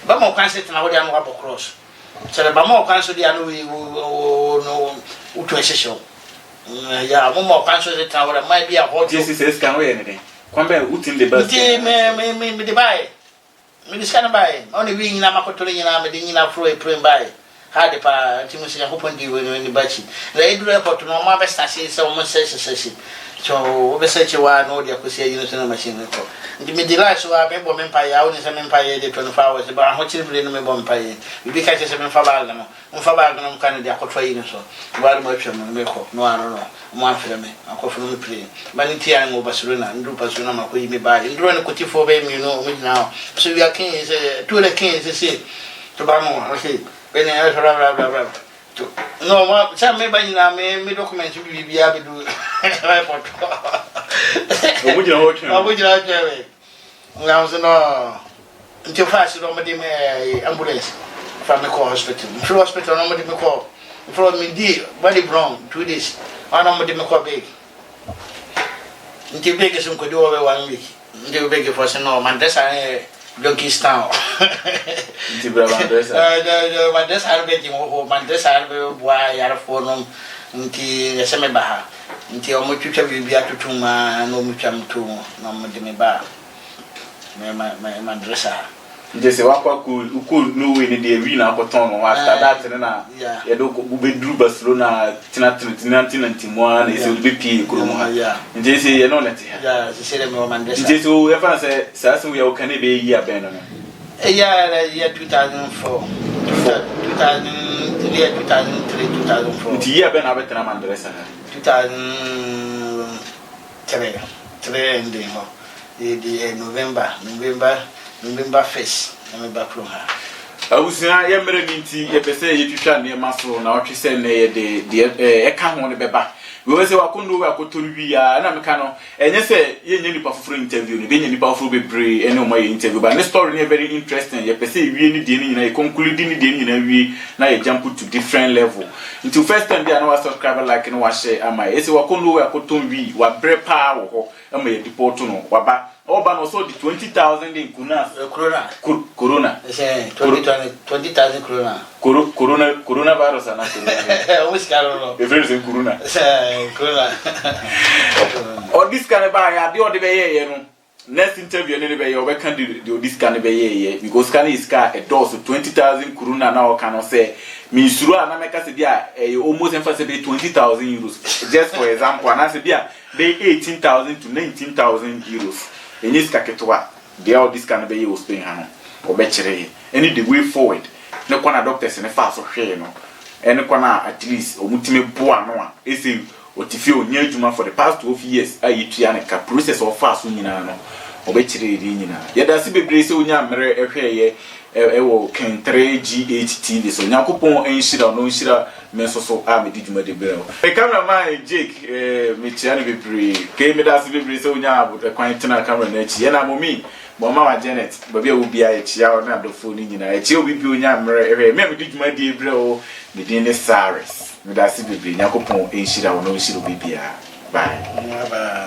But more cancel now. They are not cross. So the more cancel. They are no to a session. Yeah, more cancel the tower. Might be a hot. This is can we anything. Come back. Who's in the bus? Me buy. Me this kind of buy. Only we in Amakotoli in Amadina for a print buy. Hard pa timusi ya hopo ndi we ni bachi la edu airport no ma be station se o mo session so we be search wa no dia ko se yin so na machine ko ndi me di rice wa be bo me pa ya oni se me pa ye de 24 hours ba ho chiri bre no me bo me pa ye bi ka se me fa ba no mo fa ba no kan dia ko twa yin so wa mo twa me ko no ano no mo afre me akofo no me play ba ni ti an go Barcelona ndu Barcelona ma ko yi me ba ndu no ko ti fo be mi no me now so we are king is to the king is say to ba mo okay when I blah. No, ma, some me by na me document bi bia be do airport. O would you watch? I would you like to? Now so no. Until fast no me ambulance from the hospital. From hospital no me call. From me di body brown 2 days. Ana me call big. Until big is ko do over 1 week. Until big for no man that's Donkey Town. Mandes harbe mo mandes harbe boa yara fono nti yeseme baha nti o mo twitwa bibia tutuma no mo twam to no mo de me ba me mandresa Jesse wakwa cool no way ni dey win akoton no after that na ye do go be dru Barcelona tina na ise be pie kuro mo ha Jesse ye no net ya se le me mandresa Jesse o e fa say sasu we o kan e be yi aben no year 2004 2003 nti yi aben abetra mandresa 2003 ending ho the November 1st na me back from her. Awusia ye mere nti ye pese ye twitwa ne maso na otwe se ne ye de eka ho ne beba. We say wakondo we akotoru wi ya na meka no enye se ye nya nipa foforo interview ne be nya nipa foforo bebre ene o ma ye interview ba ne story ne very interesting ye pese wi ni de ni nyina ye conclude ni de ni nyina wi na ye jump to different level. Until first time dia na wa subscribe like no wa share ama ye say wakondo we akoton wi wa bre pa wo ho ama ye deport no wa ba Oba no so the 20,000 in Corona. 20,000 krona. Coronavirus and corona. Which caro? The friends in Corona. Corona. Or this can buy the other way, you know. Next interview, anyway, you can do this can be because can is car a dose of 20,000 Corona now cannot say. Misura na meka se bia almost emphasis be 20,000 euros. Just for example, and I say bia be 18,000 to 19,000 euros. In this kaketwa, they all this can be you Spain hano or betchere. Any the way forward. No one doctors in a fast or share no. ene kwana at least omutime boa no a ese otifi onya adwuma for the past 12 years ayitua ne ka process of fast nyina no obechire ri nyina yeda se bebre se onya mere ehweye ewo kentre GHTV so nyakopon enhira no enhira mensoso a me didwuma de brel e cameraman Jake me tia ne bebre ke me da se bebre se onya abu kwan tena camera na chi na momi mama wa Janet baby obi a chia o na adofo ni nyina e chi obi bi onya mere ehwe me didwuma de brel me din ne Saris me da se bebre nyakopon enhira no enhira obi bia bye.